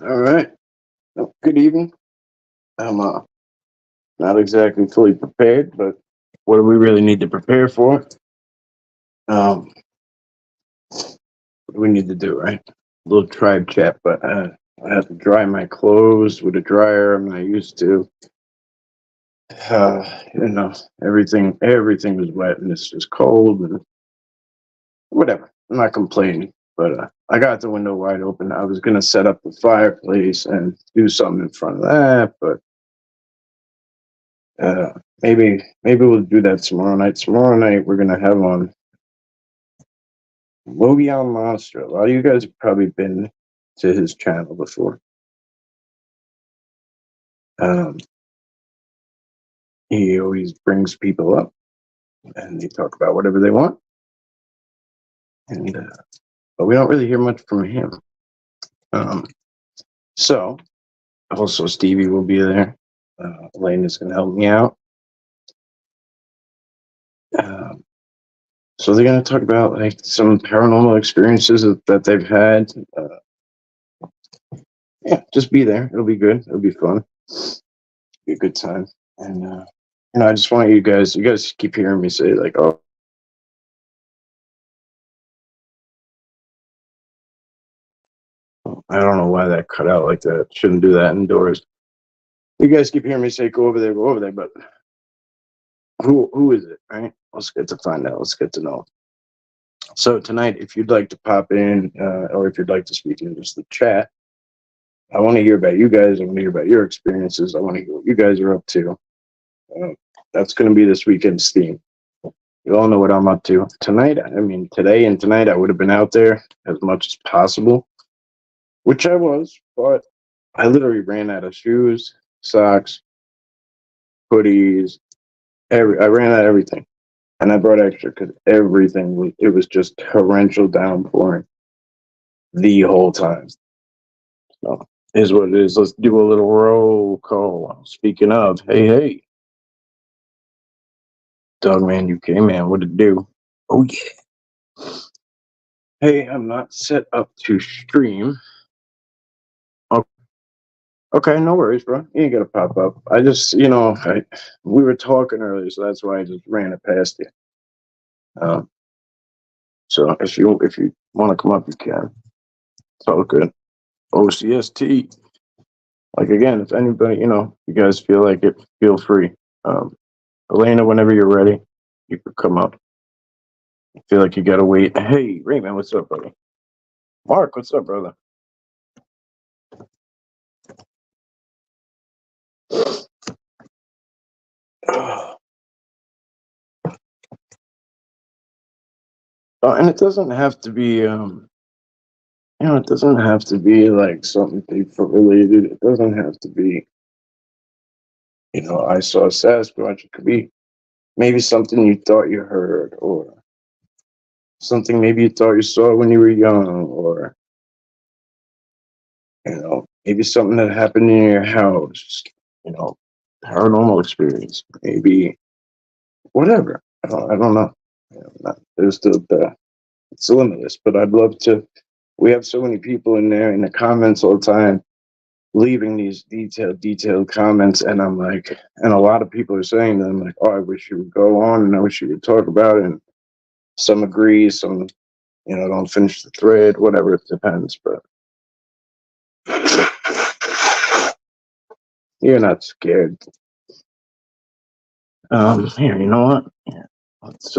All right. Well, good evening. I'm not exactly fully prepared, but what do we really need to prepare for? What do we need to do, right? A little tribe chat, but I have to dry my clothes with a dryer. I'm not used to. Everything was wet and it's just cold and whatever. I'm not complaining, but I got the window wide open. I was gonna set up the fireplace and do something in front of that, but maybe we'll do that tomorrow night. Tomorrow night we're gonna have on Logion Monster. A lot of you guys have probably been to his channel before. Um, he always brings people up and they talk about whatever they want, and but we don't really hear much from him. Um, so also Stevie will be there. Elaine is gonna help me out. Um, so they're gonna talk about like some paranormal experiences that they've had. Yeah, just be there. It'll be good. It'll be fun. Be a good time. And I just want you guys. You guys keep hearing me say like, "Oh, I don't know why that cut out like that. Shouldn't do that indoors." You guys keep hearing me say, "Go over there, go over there," but who is it? Right? Let's get to find out. Let's get to know. So tonight, if you'd like to pop in, or if you'd like to speak in just the chat, I want to hear about you guys. I want to hear about your experiences. I want to hear what you guys are up to. Uh, that's going to be this weekend's theme. You all know what I'm up to. Tonight, I mean, today and tonight, I would have been out there as much as possible, which I was, but I literally ran out of shoes, socks, hoodies. I ran out of everything. And I brought extra because it was just torrential downpouring the whole time. So, is what it is. Let's do a little roll call. Speaking of, hey, Dogman UK man, what it do? Oh, yeah. Hey, I'm not set up to stream. Okay, no worries, bro. You ain't gotta pop up. I just, we were talking earlier, so that's why I just ran it past you. Um, so if you want to come up, you can. It's all good. OCST. Like again, if anybody, you guys feel like it, feel free. Elena, whenever you're ready, you could come up. I feel like you gotta wait. Hey, Raymond, what's up, buddy? Mark, what's up, brother? And it doesn't have to be, it doesn't have to be like something Bigfoot related. It doesn't have to be, I saw a Sasquatch. It could be maybe something you thought you heard, or something maybe you thought you saw when you were young, or maybe something that happened in your house. You know, paranormal experience, maybe whatever. I don't know. There's it's limitless, but I'd love to. We have so many people in there in the comments all the time, leaving these detailed comments, and I'm like, and a lot of people are saying that I'm like, oh, I wish you would go on, and I wish you would talk about it. And some agree, some, don't finish the thread, whatever, it depends. But you're not scared. Here, you know what? Yeah, let's.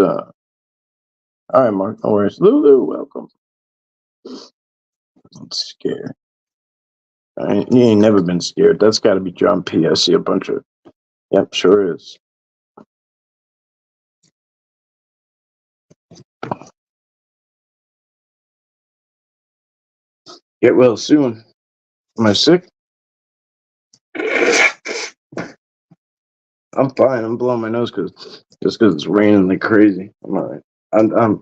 All right, Mark, no worries. Lulu, welcome. I'm scared. You ain't never been scared. That's got to be John P. I see a bunch of. Yep, sure is. Get well soon. Am I sick? I'm fine. I'm blowing my nose because it's raining like crazy. I'm all right. I'm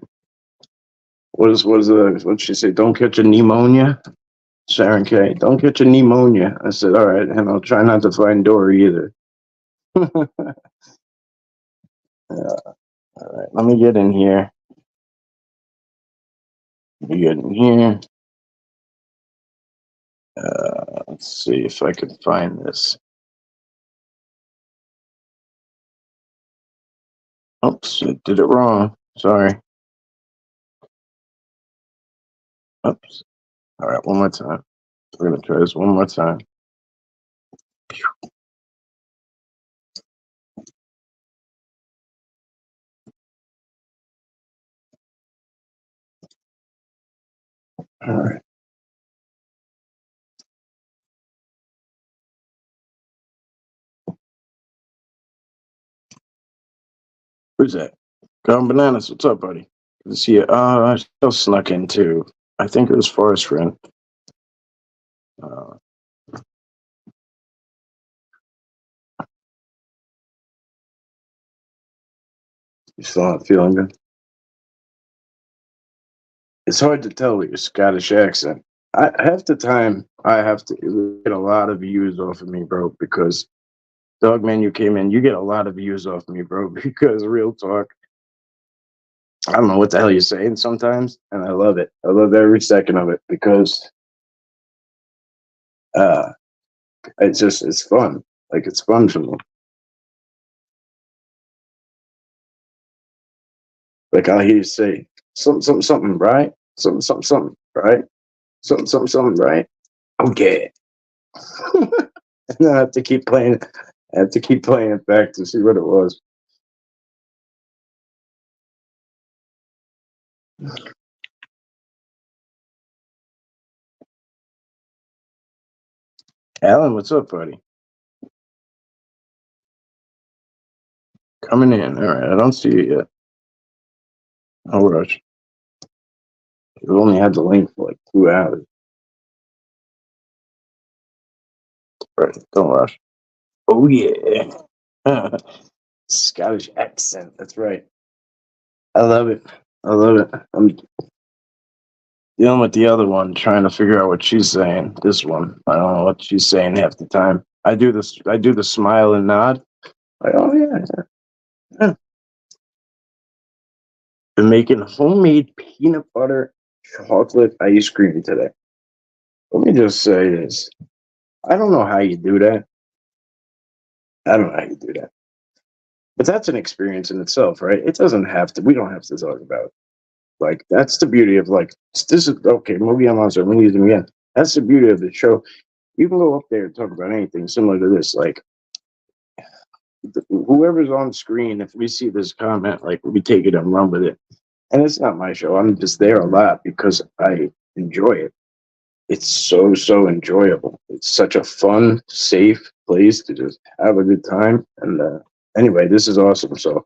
what'd she say? Don't catch a pneumonia. Sharon K. Don't catch a pneumonia. I said, all right, and I'll try not to find Dory either. All right, let me get in here. Let me get in here. Let's see if I can find this. Oops, I did it wrong. Sorry. Oops. All right, one more time. We're gonna try this one more time. All right. Who's that? Gone Bananas. What's up, buddy? Good to see you. I still snuck in too. I think it was Forest Friend. Uh, you still not feeling good? It's hard to tell with your Scottish accent. Half the time, I have to get a lot of views off of me, bro, because Dog Man, you came in, you get a lot of views off me, bro, because real talk, I don't know what the hell you're saying sometimes, and I love it. I love every second of it because uh, it's fun. Like, it's fun for me. Like, I'll hear you say something, right? Something, right? Something, right? Okay. And then I have to keep playing it. I have to keep playing it back to see what it was. Alan, what's up, buddy? Coming in. All right, I don't see you yet. No rush. You only had the link for like 2 hours. Right, don't rush. Oh yeah. Scottish accent. That's right. I love it. I love it. I'm dealing with the other one, trying to figure out what she's saying. This one, I don't know what she's saying half the time. I do this. I do the smile and nod. Like, oh yeah, yeah. Been making homemade peanut butter chocolate ice cream today. Let me just say this. I don't know how you do that. I don't know how you do that. But that's an experience in itself, right? It doesn't have to. We don't have to talk about it. Like, that's the beauty of, like, this is okay. Movie on monster. I'm gonna use them again. That's the beauty of the show. You can go up there and talk about anything similar to this. Like, whoever's on screen, if we see this comment, like, we take it and run with it. And it's not my show. I'm just there a lot because I enjoy it. It's so enjoyable. It's such a fun, safe place to just have a good time. And anyway, this is awesome. So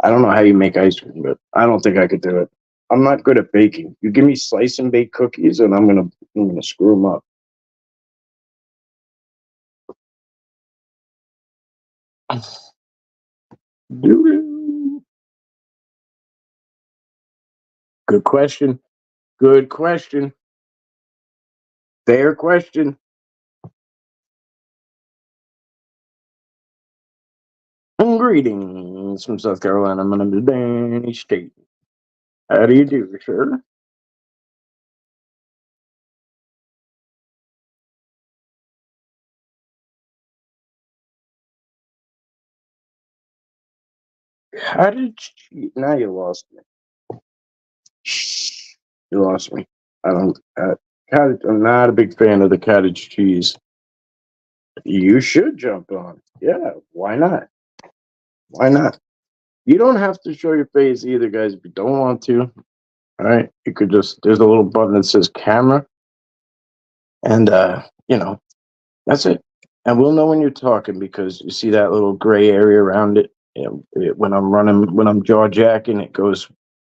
I don't know how you make ice cream, but I don't think I could do it. I'm not good at baking. You give me slice and bake cookies, and I'm gonna screw them up. Good question. Good question. Fair question. Greetings from South Carolina. My name is Danny State. How do you do, sir? How did you? Now you lost me. You lost me. I don't. I'm not a big fan of the cottage cheese. You should jump on. Yeah, why not? Why not? You don't have to show your face either, guys, if you don't want to. All right. You could just, there's a little button that says camera, and, that's it. And we'll know when you're talking because you see that little gray area around it. When I'm running, when I'm jaw jacking, it goes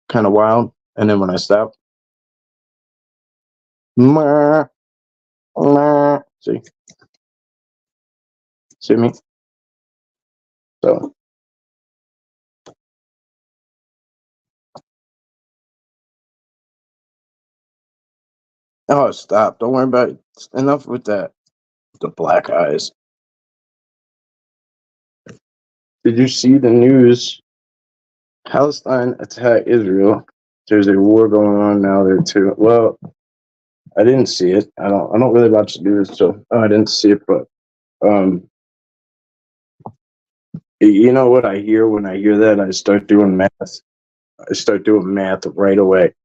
kind of wild. And then when I stop, "Meh, meh." See me? So, oh, stop. Don't worry about it. Enough with that. The black eyes. Did you see the news? Palestine attacked Israel. There's a war going on now there too. Well, I didn't see it. I don't really watch the news, so I didn't see it. But um, you know what I hear when I hear that? I start doing math. I start doing math right away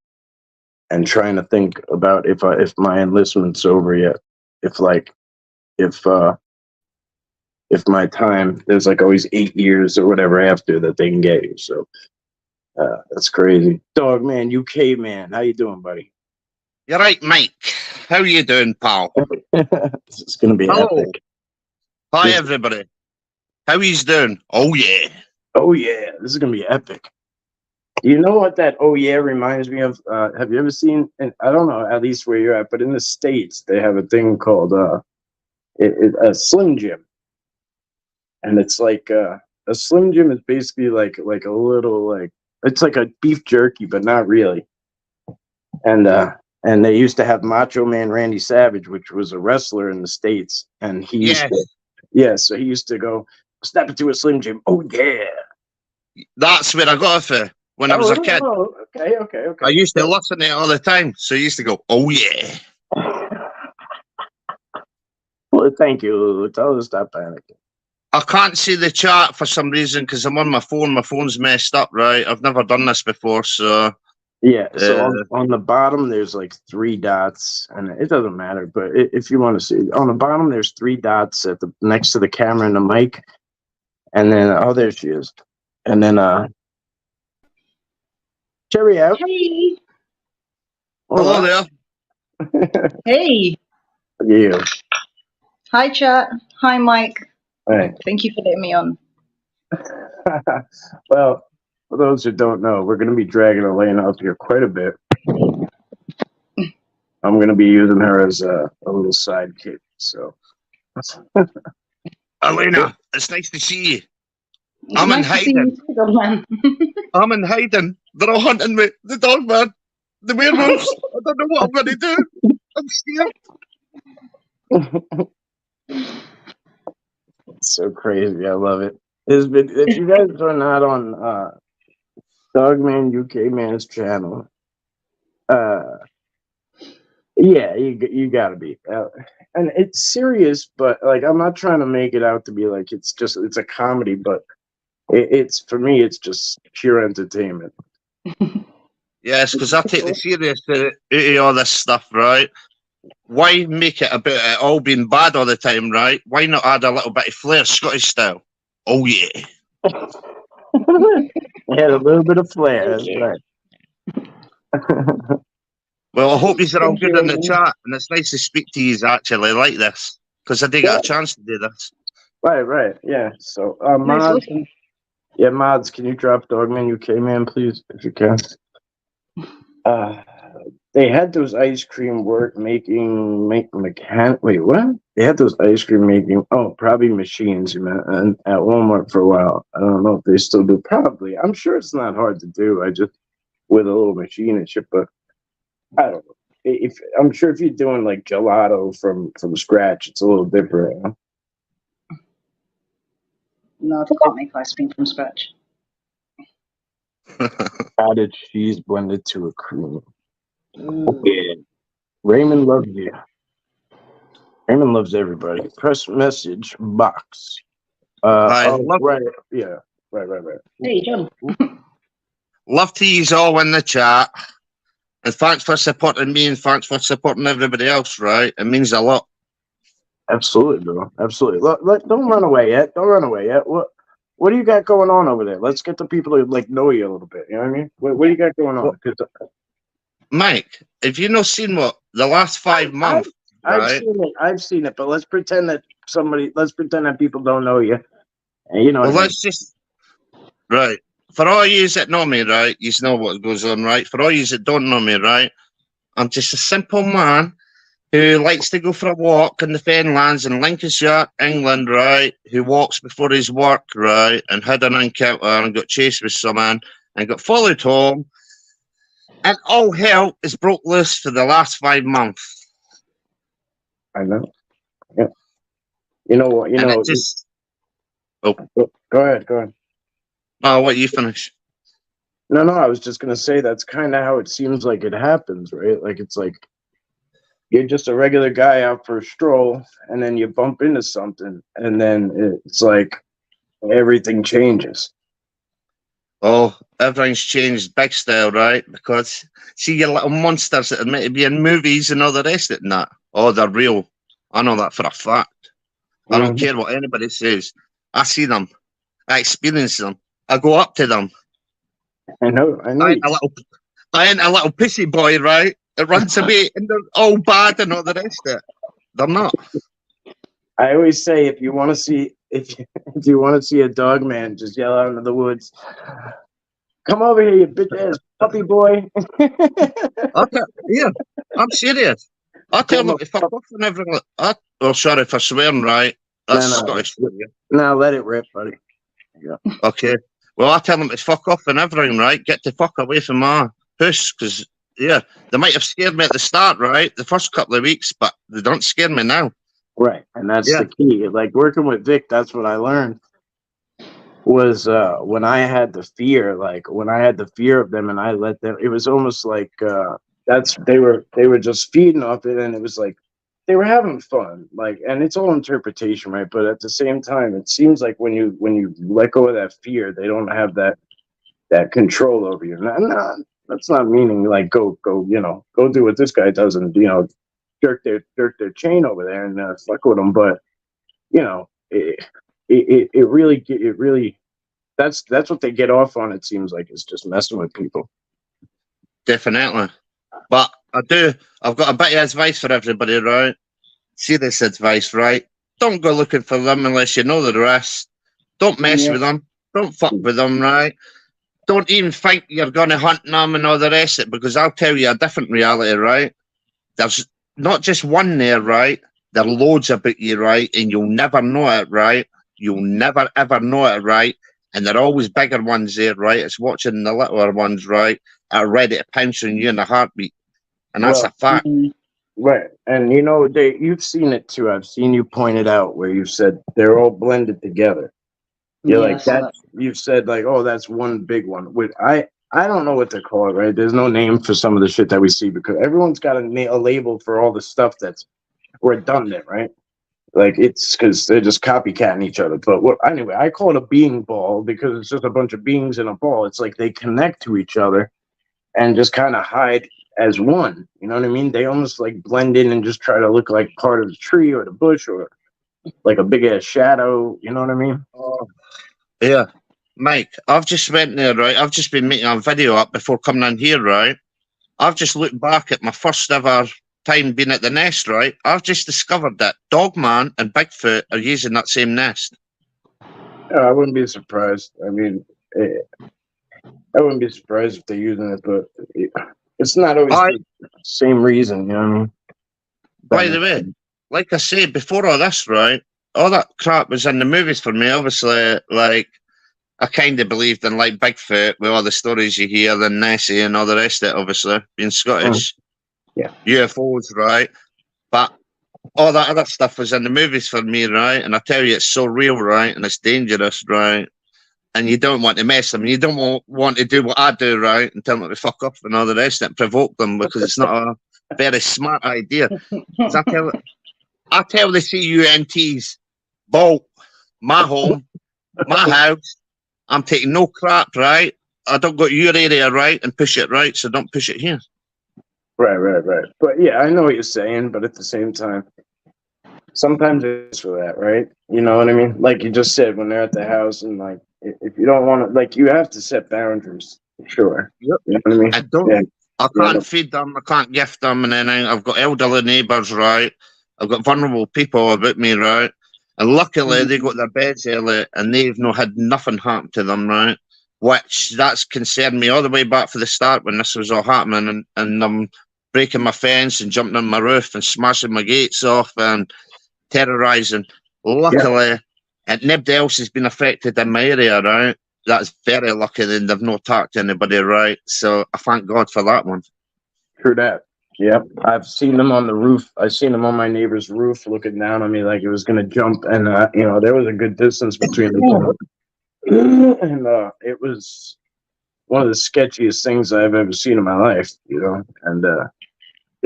and trying to think about if my enlistment's over yet. If like if uh if my time there's like always 8 years or whatever after that they can get you. So that's crazy. Dog man, UK man, how you doing, buddy? You're right, Mike. How you doing, pal? This is gonna be Hello. epic. Hi, everybody. How he's doing? Oh, yeah. Oh yeah, this is gonna be epic. You know what that oh yeah reminds me of? Have you ever seen? And I don't know, at least where you're at, but in the States they have a thing called a Slim Jim, and it's like a Slim Jim is basically like a little like it's like a beef jerky, but not really. And and they used to have Macho Man Randy Savage, which was a wrestler in the States, and he used Yes. to yeah, so he used to go step into a Slim Jim. Oh yeah. That's where I got it for when I was a kid. Okay. I used to listen to it all the time. So I used to go, oh, yeah. Well, thank you, Lulu. Tell her to stop panicking. I can't see the chat for some reason because I'm on my phone. My phone's messed up, right? I've never done this before, so... Yeah, so on the bottom there's like 3 dots, and it doesn't matter. But if you want to see, on the bottom there's 3 dots at the next to the camera and the mic, and then oh, there she is, and then Cherry out. Hey. Hello there. Hey. Yeah. Hi, chat. Hi, Mike. Hey. Thank you for letting me on. Well, for those who don't know, we're going to be dragging Elena up here quite a bit. I'm going to be using her as a little sidekick. So, Elena, it's nice to see you. It's I'm nice in to see hiding. you, dog man. I'm in hiding. They're all hunting me. The dog man. The werewolves. I don't know what I'm going to do. I'm scared. It's so crazy. I love it. If you guys are not on Dogman UK Man's channel, yeah, you gotta be. And it's serious, but like I'm not trying to make it out to be like it's a comedy, but it's for me it's just pure entertainment. Yes, because I take the serious out of all this stuff, right? Why make it about it all being bad all the time, right? Why not add a little bit of flair, Scottish style? Oh, yeah. It had a little bit of flair, that's right. Well, I hope you're all Thank good you, in the Amy. chat, and it's nice to speak to you actually like this, because I did get a chance to do this. Right, yeah. So, Nice mods, looking. yeah, mods, can you drop Dogman UK Man, please, if you can? They had those ice cream mechanic. Wait, what? They had those ice cream making. Oh, probably machines, man. And at Walmart for a while. I don't know if they still do. Probably. I'm sure it's not hard to do. I just with a little machine and shit. But I don't know. If I'm sure if you're doing like gelato from scratch, it's a little different. Huh? No, I can't make ice cream from scratch. Added cheese blended to a cream. Ooh. Yeah. Raymond loves you. Raymond loves everybody. Press message box. Right. Yeah. Right. Hey, John. Love to use all in the chat. And thanks for supporting me and thanks for supporting everybody else, right? It means a lot. Absolutely, bro. Absolutely. Look, don't run away yet. What do you got going on over there? Let's get the people to like know you a little bit. You know what I mean? What do you got going on? Mike, have you not seen what the last 5 months? I've seen it, but let's pretend that people don't know you. And you know Well, what I mean? let's just right. For all you that know me, right, you know what goes on, right? For all you that don't know me, right, I'm just a simple man who likes to go for a walk in the fenlands in Lincolnshire, England, right, who walks before his work, right, and had an encounter and got chased with someone and got followed home. And all hell is broke loose for the last 5 months. I know. Yeah. You know what? Oh, go ahead. Oh, what you finish? No, I was just gonna say that's kind of how it seems like it happens, right? Like it's like you're just a regular guy out for a stroll, and then you bump into something, and then it's like everything changes. Oh, everything's changed big style, right? Because see your little monsters that are meant to be in movies and all the rest of it and that. Oh, they're real. I know that for a fact. I don't Mhm. care what anybody says. I see them. I experience them. I go up to them. I know. I ain't a little pissy boy, right? It runs away and they're all bad and all the rest of it. They're not. I always say if you want to see if you want to see a dog man, just yell out into the woods. Come over here, you bitch ass puppy boy. Yeah, I'm serious. I tell them to fuck off and everything. Oh, sorry for swearing, right? That's No. Scottish. For you. Now let it rip, buddy. Okay. Well, I tell them to fuck off and everything, right? Get the fuck away from my house, because, yeah, they might have scared me at the start, right? The first couple of weeks, but they don't scare me now. Right, and that's Yeah. the key. Like working with Vic, that's what I learned was when I had the fear, like when I had the fear of them and I let them, it was almost like they were just feeding off it, and it was like they were having fun, like, and it's all interpretation, right? But at the same time, it seems like when you let go of that fear, they don't have that control over you. That's not meaning like go go do what this guy does and jerk their chain over there and fuck with them, but it really that's what they get off on. It seems like it's just messing with people. Definitely. But I've got a bit of advice for everybody, right? Serious advice, right? Don't go looking for them unless you know the rest. Don't mess with them. Don't fuck with them, right? Don't even think you're going to hunt them and all the rest of it, because I'll tell you a different reality, right? There's not just one there, right? There are loads about you, right? And you'll never know it, right? You'll never, ever know it, right? And there are always bigger ones there, right? It's watching the littler ones, right? Are ready to pounce on you in a heartbeat. And that's a fact. Right, and you've seen it too. I've seen you point it out where you've said they're all blended together. You're like that. You've said like, oh, that's one big one. I don't know what to call it, right? There's no name for some of the shit that we see because everyone's got a label for all the stuff that's redundant, right? Like it's because they're just copycatting each other. But anyway, I call it a being ball because it's just a bunch of beings in a ball. It's like they connect to each other and just kind of hide as one. You know what I mean? They almost like blend in and just try to look like part of the tree or the bush or like a big ass shadow. You know what I mean? Oh, yeah. Mike, I've just went there, right? I've just been making a video up before coming in here, right? I've just looked back at my first ever time being at the nest, right? I've just discovered that Dogman and Bigfoot are using that same nest. I wouldn't be surprised. I mean, I wouldn't be surprised if they're using it, but it's not always the same reason. You know what I mean? By the way, like I said, before all this, right? All that crap was in the movies for me. Obviously, like, I kind of believed in like Bigfoot with all the stories you hear, the Nessie and all the rest of it, obviously, being Scottish. Yeah. UFOs, right? But all that other stuff was in the movies for me, right? And I tell you, it's so real, right? And it's dangerous, right? And you don't want to mess them. You don't want to do what I do, right? And tell them to fuck up and all the rest of it, provoke them, because it's not a very smart idea. I tell the CUNTs, bolt, my home, my house. I'm taking no crap, right? I don't go to your area, right, and push it, right? So don't push it here. Right. But yeah, I know what you're saying, but at the same time, sometimes it's for that, right? You know what I mean? Like you just said, when they're at the house and like, if you don't want to, like, you have to set boundaries, sure. Yep. You know what I mean? I don't. I can't feed them. I can't gift them, and then I've got elderly neighbours, right? I've got vulnerable people about me, right? And luckily, they got their beds early, and they've not had nothing happen to them, right? Which that's concerned me all the way back for the start when this was all happening, and I'm breaking my fence and jumping on my roof and smashing my gates off and terrorising. Luckily, and nobody else has been affected in my area, right? That's very lucky that they've not attacked anybody, right? So I thank God for that one. True that. Yep. I've seen them on the roof. I seen them on my neighbor's roof looking down on me like it was going to jump. And, there was a good distance between them. And it was one of the sketchiest things I've ever seen in my life, and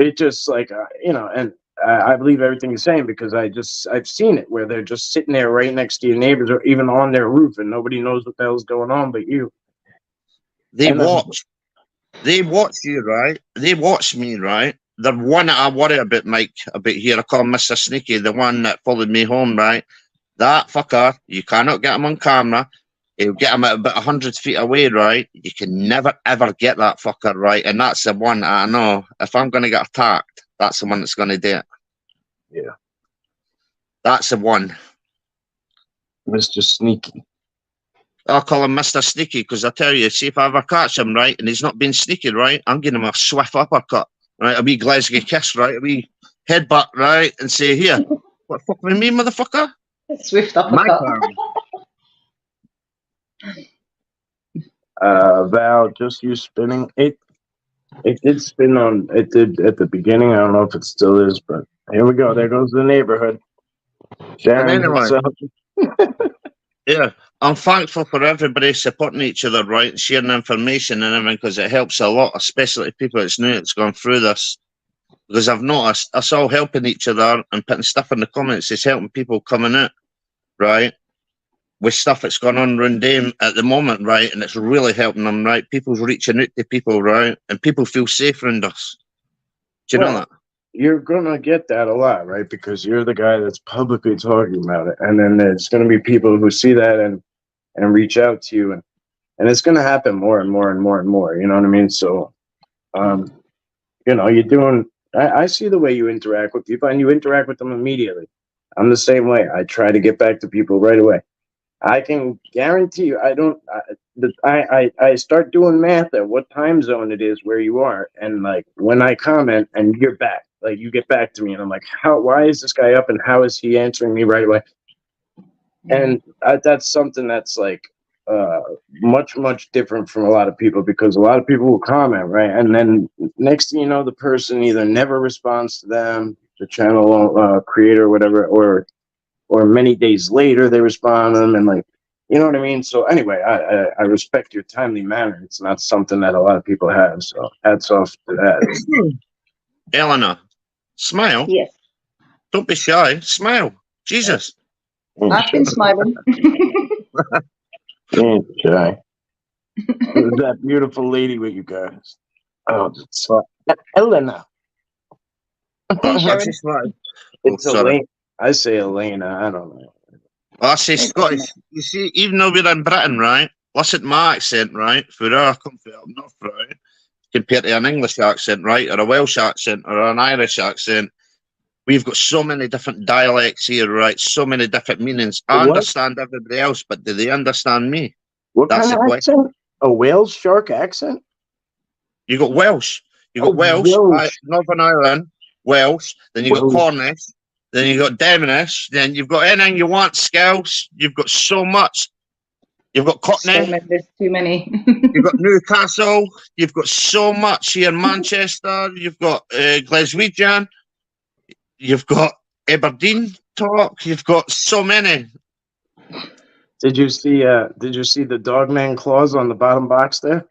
it just like you know, and I believe everything you're saying because I've seen it where they're just sitting there right next to your neighbors or even on their roof and nobody knows what the hell's going on but you. They And watch. They watch you, right? They watch me, right? The one that I worry about, Mike, about here, I call him Mr. Sneaky, the one that followed me home, right? That fucker, you cannot get him on camera. He'll get him at about 100 feet away, right? You can never, ever get that fucker, right? And that's the one I know. If I'm going to get attacked, that's the one that's going to do it. Yeah. That's the one. Mr. Sneaky. I'll call him Mr. Sneaky because I tell you, see if I ever catch him, right, and he's not being sneaky, right, I'm giving him a swift uppercut, right, a wee Glasgow kiss, right, a wee headbutt, right, and say, here, what the fuck with me, motherfucker? Swift My uppercut. turn. Val, just you spinning it. It did spin on. It did at the beginning. I don't know if it still is, but here we go. There goes the neighborhood. Sharon, anyway. so- Yeah, I'm thankful for everybody supporting each other, right, and sharing information and everything because it helps a lot, especially to people that's new that's gone through this. Because I've noticed us all helping each other and putting stuff in the comments is helping people coming out, right, with stuff that's going on around them at the moment, right, and it's really helping them, right. People's reaching out to people, right, and people feel safe around us. Do you know that? You're gonna get that a lot, right? Because you're the guy that's publicly talking about it, and then there's gonna be people who see that and reach out to you, and it's gonna happen more and more and more and more. You know what I mean? So, you know, you're doing. I see the way you interact with people, and you interact with them immediately. I'm the same way. I try to get back to people right away. I can guarantee you, I don't. I start doing math at what time zone it is where you are, and like when I comment and you're back, like you get back to me, and I'm like, why is this guy up, and how is he answering me right away? And that's something that's like much different from a lot of people because a lot of people will comment, right, and then next thing you know, the person either never responds to them, the channel creator, or whatever, or many days later they respond to them, and like, you know what I mean? So anyway, I respect your timely manner. It's not something that a lot of people have. So hats off to that. Eleanor, smile. Yes, Don't be shy. Smile. Jesus. I've been smiling. Okay. Who's that beautiful lady with you guys? Oh, it's Elena. Sharon. Just smile. It's sorry. Elena. I say Elena. I don't know. I say Scottish. You see, even though we're in Britain, right? Listen to my accent, right? For I come from up north, right? Compared to an English accent, right? Or a Welsh accent or an Irish accent. We've got so many different dialects here, right? So many different meanings. I understand everybody else, but do they understand me? What kind of accent? A Wales shark accent? You got Welsh. You got Welsh. Northern Ireland, Welsh. Then you got Cornish. Then you got Devonish. Then you've got anything you want, Scouse. You've got so much. You've got Cockney. There's too many. You've got Newcastle. You've got so much here in Manchester. You've got Glaswegian. You've got Aberdeen talk. You've got so many. Did you see the Dogman clause on the bottom box there?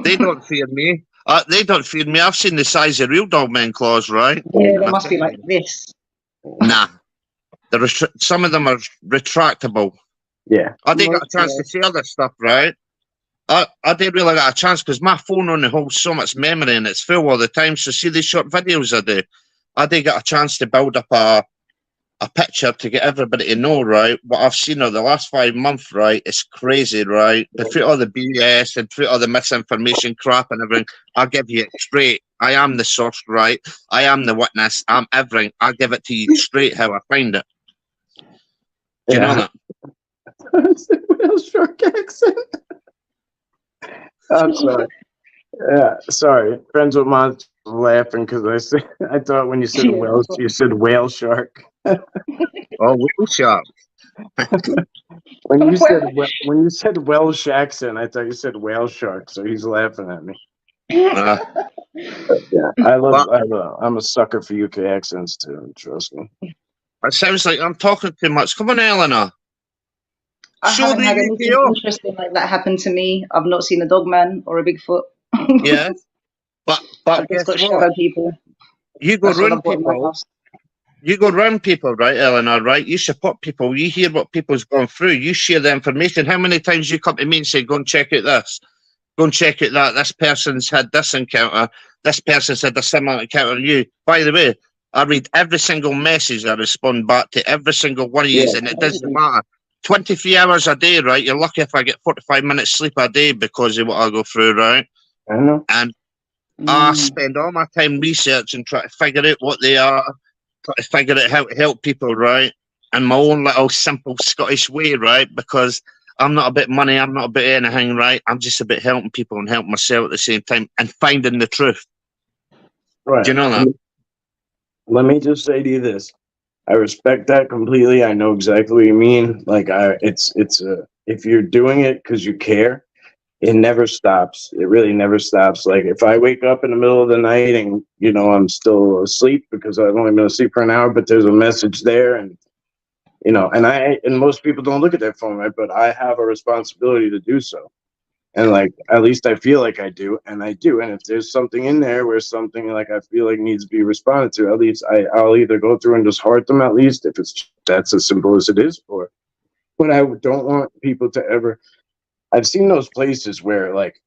They don't fear me. They don't fear me. I've seen the size of real Dogman claws, right? Yeah, they must be like this. Nah. Some of them are retractable. Yeah. I didn't get a chance to see other stuff, right? I didn't really get a chance because my phone only holds so much memory and it's full all the time. So see these short videos I do. I did get a chance to build up a picture to get everybody to know, right? What I've seen over the last 5 months, right? It's crazy, right? Through all the BS and through all the misinformation crap and everything, I'll give you it straight. I am the source, right? I am the witness. I'm everything. I'll give it to you straight how I find it. Do you know that? Whale shark accent. I'm sorry. Yeah, sorry. Friends with mine laughing because I thought when you said whale, you said whale shark. Oh, whale shark. when you said Welsh accent, I thought you said whale shark. So he's laughing at me. Yeah, I'm a sucker for UK accents too. Trust me. It sounds like I'm talking too much. Come on, Eleanor. I Show haven't the had anything UPO. interesting like that happen to me. I've not seen a dog man or a Bigfoot. Yeah. But I've just guess got what? shadow people. You go That's all round I've got in my people. house. You go round people, right, Eleanor, right? You support people. You hear what people's gone through. You share the information. How many times you come to me and say, go and check out this. Go and check out that. This person's had this encounter. This person's had a similar encounter to you. By the way, I read every single message. I respond back to every single one of you, Yeah. and it doesn't matter. 23 hours a day, right? You're lucky if I get 45 minutes sleep a day because of what I go through, right? I know. And I spend all my time researching, trying to figure out what they are, try to figure out how to help people, right? In my own little simple Scottish way, right? Because I'm not about money, I'm not about anything, right? I'm just about helping people and helping myself at the same time and finding the truth. Right. Do you know that? Let me just say to you this. I respect that completely. I know exactly what you mean. Like if you're doing it because you care, it never stops. It really never stops. Like if I wake up in the middle of the night and I'm still asleep because I've only been asleep for an hour, but there's a message there, and and most people don't look at their phone, right? But I have a responsibility to do so. And like at least I feel like I do, and I do. And if there's something in there where something like I feel like needs to be responded to, at least I'll either go through and just heart them, at least if that's as simple as it is. But I don't want people to ever. I've seen those places where like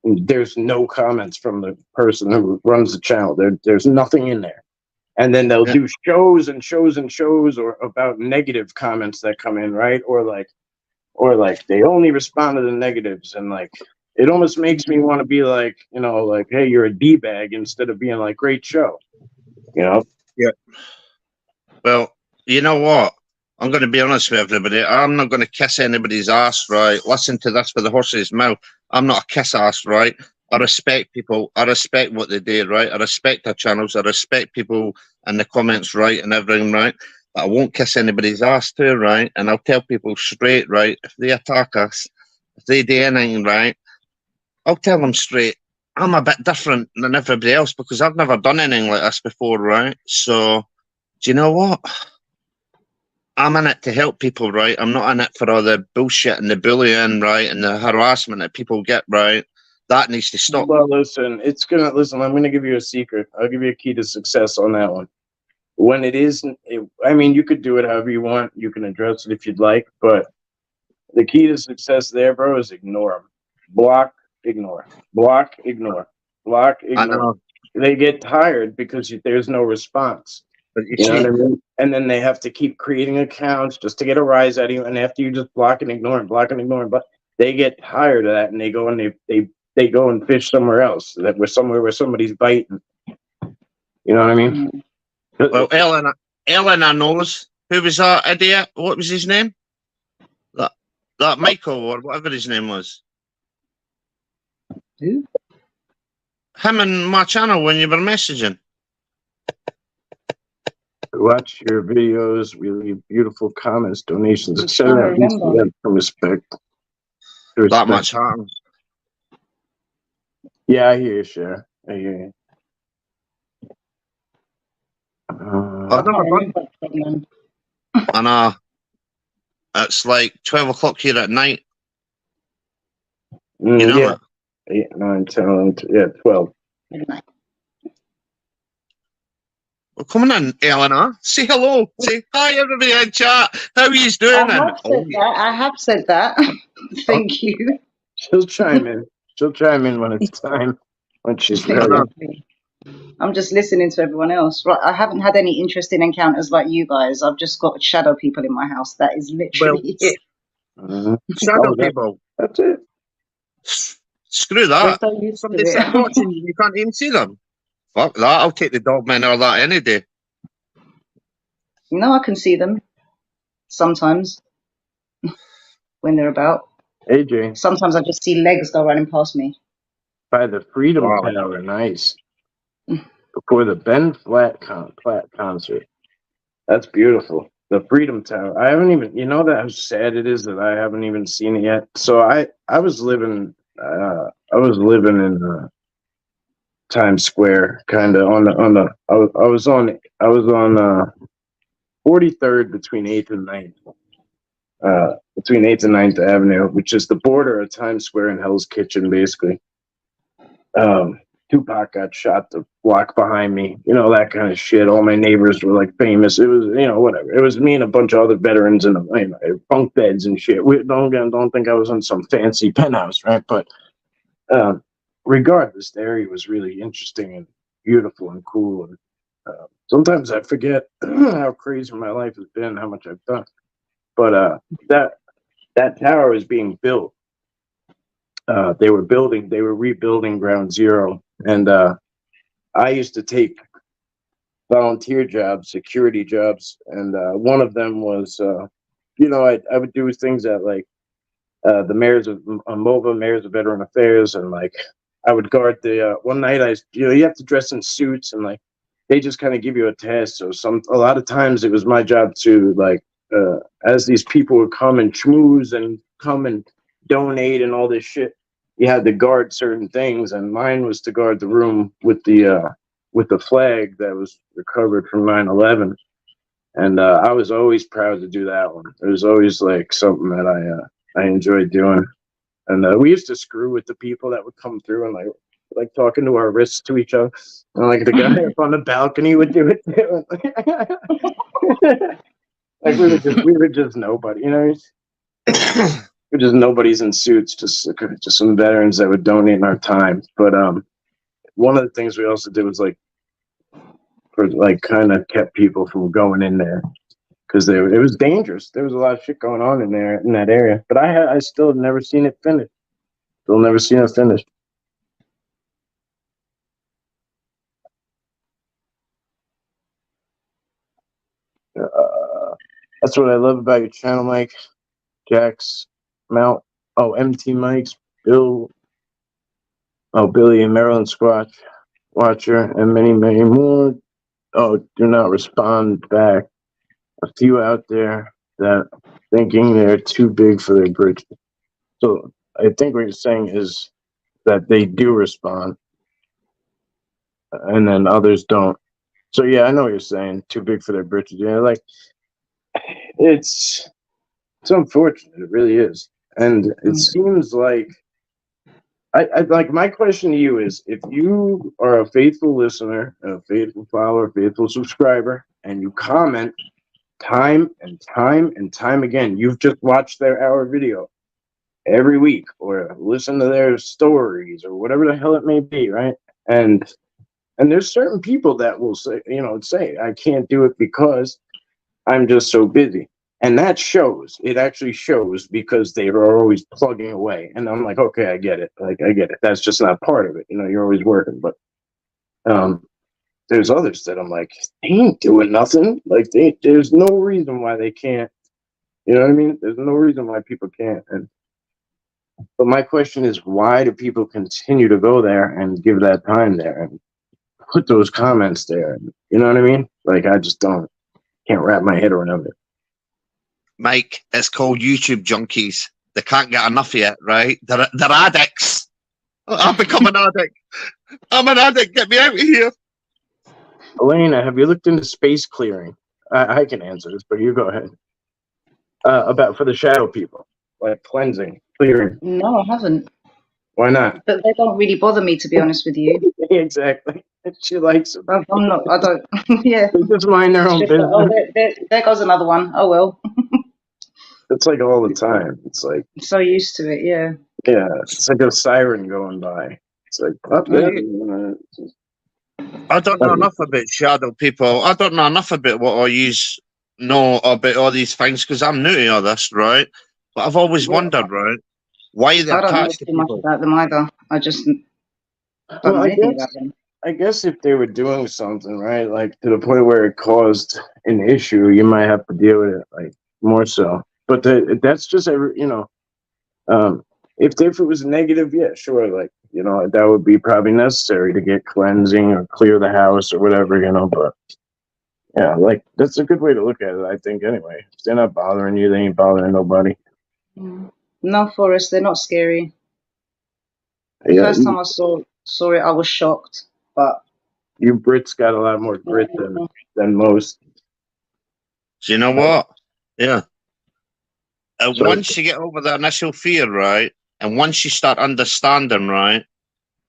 there's no comments from the person who runs the channel. There's nothing in there, and then they'll do shows and shows and shows or about negative comments that come in, right? Or like they only respond to the negatives, and like it almost makes me want to be like, like, hey, you're a d-bag, instead of being like, great show. Yeah. Well, you know what? I'm going to be honest with everybody. I'm not going to kiss anybody's ass, right? Listen to this with the horse's mouth. I'm not a kiss ass, right? I respect people. I respect what they do, right? I respect their channels. I respect people in the comments, right, and everything, right? But I won't kiss anybody's ass too, right? And I'll tell people straight, right? If they attack us, if they do anything, right, I'll tell them straight. I'm a bit different than everybody else because I've never done anything like this before, right? So, do you know what? I'm in it to help people, right? I'm not in it for all the bullshit and the bullying, right, and the harassment that people get, right? That needs to stop. Well, listen, I'm gonna give you a secret. I'll give you a key to success on that one. When it isn't, I mean, you could do it however you want. You can address it if you'd like, but the key to success there, bro, is ignore them. Block, ignore. Block, ignore. Block, I ignore. know, They get tired because there's no response. but you You know see, what I mean? And then they have to keep creating accounts just to get a rise out of you. And after you just block and ignore and block and ignore, but they get tired of that, and they go and they go and fish somewhere else, that we're somewhere where somebody's biting. You know what I mean? well, Eleanor knows. Who was that idiot? What was his name? That Michael or whatever his name was. Who? Him and my channel when you were messaging. Watch your videos. We leave beautiful comments, donations, I'm trying to etc. remember. From respect. That much harm. Yeah, I hear you, Cher. I hear you. I've I never can't done. remember that problem. And it's like 12 o'clock here at night. You know yeah. that? 8, 9, 10, 11, 12. Midnight. Well, come on in, Eleanor. Say hello. Say hi, everybody in chat. How are you doing? I have said that. Thank you. She'll chime in. She'll chime in when it's time, when she's ready. Exactly. I'm just listening to everyone else. Right, I haven't had any interesting encounters like you guys. I've just got shadow people in my house. That is literally it. Shadow people. That's it. Screw We're that. so used to Somebody sat it. watching you. You can't even see them. Fuck that. I'll take the dog man or that any day. No, I can see them sometimes when they're about. AJ, Sometimes I just see legs go running past me. by the Freedom Wow. Tower, nice. Before the Ben Platt concert. That's beautiful. The Freedom Tower. I haven't even, that how sad it is that I haven't even seen it yet. So I was living in Times Square, kind of I was on 43rd between 8th and 9th. between 8th and 9th Avenue, which is the border of Times Square and Hell's Kitchen, basically. Tupac got shot the block behind me, you know, that kind of shit. All my neighbors were like famous. It was, you know, whatever. It was me and a bunch of other veterans in bunk beds and shit. Don't think I was in some fancy penthouse, right? But regardless, the area was really interesting and beautiful and cool. And sometimes I forget how crazy my life has been, how much I've done. But that tower was being built. They were rebuilding Ground Zero, and I used to take volunteer jobs, security jobs, and one of them was, you know, I would do things at like the mayors of MOVA, mayors of Veteran Affairs, and like I would guard the one night you have to dress in suits, and like they just kind of give you a task. So a lot of times it was my job to like as these people would come and schmooze and come and donate and all this shit, you had to guard certain things, and mine was to guard the room with the flag that was recovered from 9/11. And I was always proud to do that one. It was always like something that I enjoyed doing. And we used to screw with the people that would come through and like talking to our wrists to each other. And like the guy up on the balcony would do it too. Like we were just nobody, you know. We're just nobodies in suits, just some veterans that would donate our time. But one of the things we also did was like kind of kept people from going in there because it was dangerous. There was a lot of shit going on in there in that area. But I still have never seen it finished. Still never seen it finished. That's what I love about your channel, Mike. Jax, Mount, MT Mike's, Bill, Billy and Maryland Squatch Watcher, and many, many more. Do not respond back. A few out there that thinking they're too big for their bridge. So I think what you're saying is that they do respond, and then others don't. So yeah, I know what you're saying. Too big for their britches. Yeah, like it's unfortunate. It really is, and it seems like I like my question to you is: if you are a faithful listener, a faithful follower, faithful subscriber, and you comment time and time and time again, you've just watched our video every week or listen to their stories or whatever the hell it may be, right? And there's certain people that will say I can't do it because I'm just so busy. And that shows. It actually shows because they are always plugging away. And I'm like, okay, I get it. Like, I get it. That's just not part of it. You know, you're always working. But there's others that I'm like, they ain't doing nothing. Like, there's no reason why they can't. You know what I mean? There's no reason why people can't. But my question is, why do people continue to go there and give that time there and put those comments there? You know what I mean? Like, I just can't wrap my head around it. Mike, it's called YouTube junkies. They can't get enough of it, right? They're addicts. I've become an addict. I'm an addict. Get me out of here. Elena, have you looked into space clearing? I can answer this, but you go ahead. For the shadow people, like cleansing, clearing. No, I haven't. Why not? But they don't really bother me, to be honest with you. Exactly. She likes them. I'm not. I don't. Yeah. They just mind their own business. There goes another one. Oh well. It's like all the time. It's like I'm so used to it. Yeah. Yeah, it's like a siren going by. It's like I don't know enough about shadow people. I don't know enough about what I know about all these things because I'm new to all this, right? But I've always wondered, right, why they're I don't know attached to too much people. about them either. I just don't know anything about them. I guess if they were doing something, right, like to the point where it caused an issue, you might have to deal with it, like more so. But that's just if it was negative, yeah, sure, like that would be probably necessary to get cleansing or clear the house or whatever, But yeah, like that's a good way to look at it, I think. Anyway, if they're not bothering you, they ain't bothering nobody. No, Forrest, they're not scary. The first time I saw it, I was shocked. But you Brits got a lot more grit than, Yeah. than, than, than, than, than, than, than, than, than, than, than, than, than, than, than, than, than most. Do you know what? Yeah. I mean, Yeah. So- once you get over the initial fear, right, and once you start understanding, right,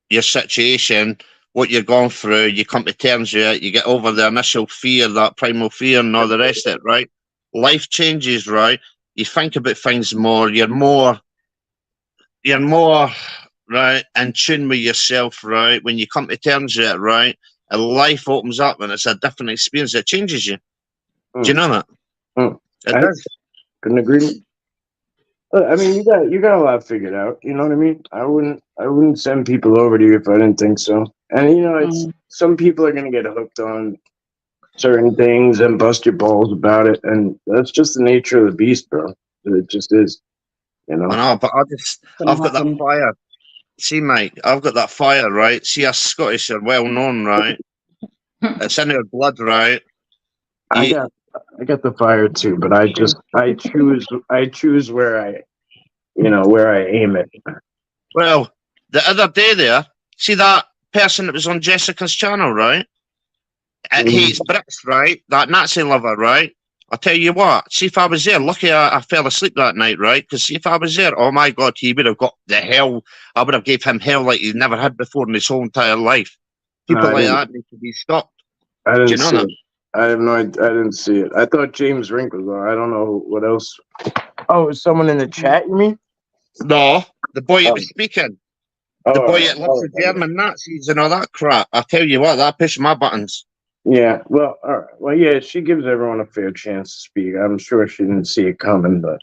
your situation, what you're going through, you come to terms with it, you get over the initial fear, that primal fear, and all the rest of it, right? Life changes, right? You think about things more. You're more, right, in tune with yourself, right? When you come to terms with it, right, and life opens up, and it's a different experience that changes you. Do you know that? It I does. couldn't agree more. I mean, you got a lot figured out. You know what I mean? I wouldn't send people over to you if I didn't think so. And you know, it's some people are gonna get hooked on certain things and bust your balls about it, and that's just the nature of the beast, bro. It just is. You know. I know, but Gonna I've got that happen. fire. See, mate, I've got that fire, right? See, us Scottish are well known, right? It's in our blood, right? I got the fire too, but I choose where where I aim it. Well, the other day there, see that person that was on Jessica's channel, right? Hates Brits, right? That Nazi lover, right? I'll tell you what, see if I was there, lucky I fell asleep that night, right? Because see if I was there, oh my God, he would have got the hell. I would have gave him hell like he's never had before in his whole entire life. People like that need to be stopped. I Do didn't you know see that? it. I have no idea. I didn't see it. I thought James Rink was on. I don't know what else. Oh, is someone in the chat, you mean? No, the boy that was speaking. The boy that loves the okay. German Nazis and all that crap. I tell you what, that pushed my buttons. Yeah, well, all right. Well, yeah, she gives everyone a fair chance to speak. I'm sure she didn't see it coming, but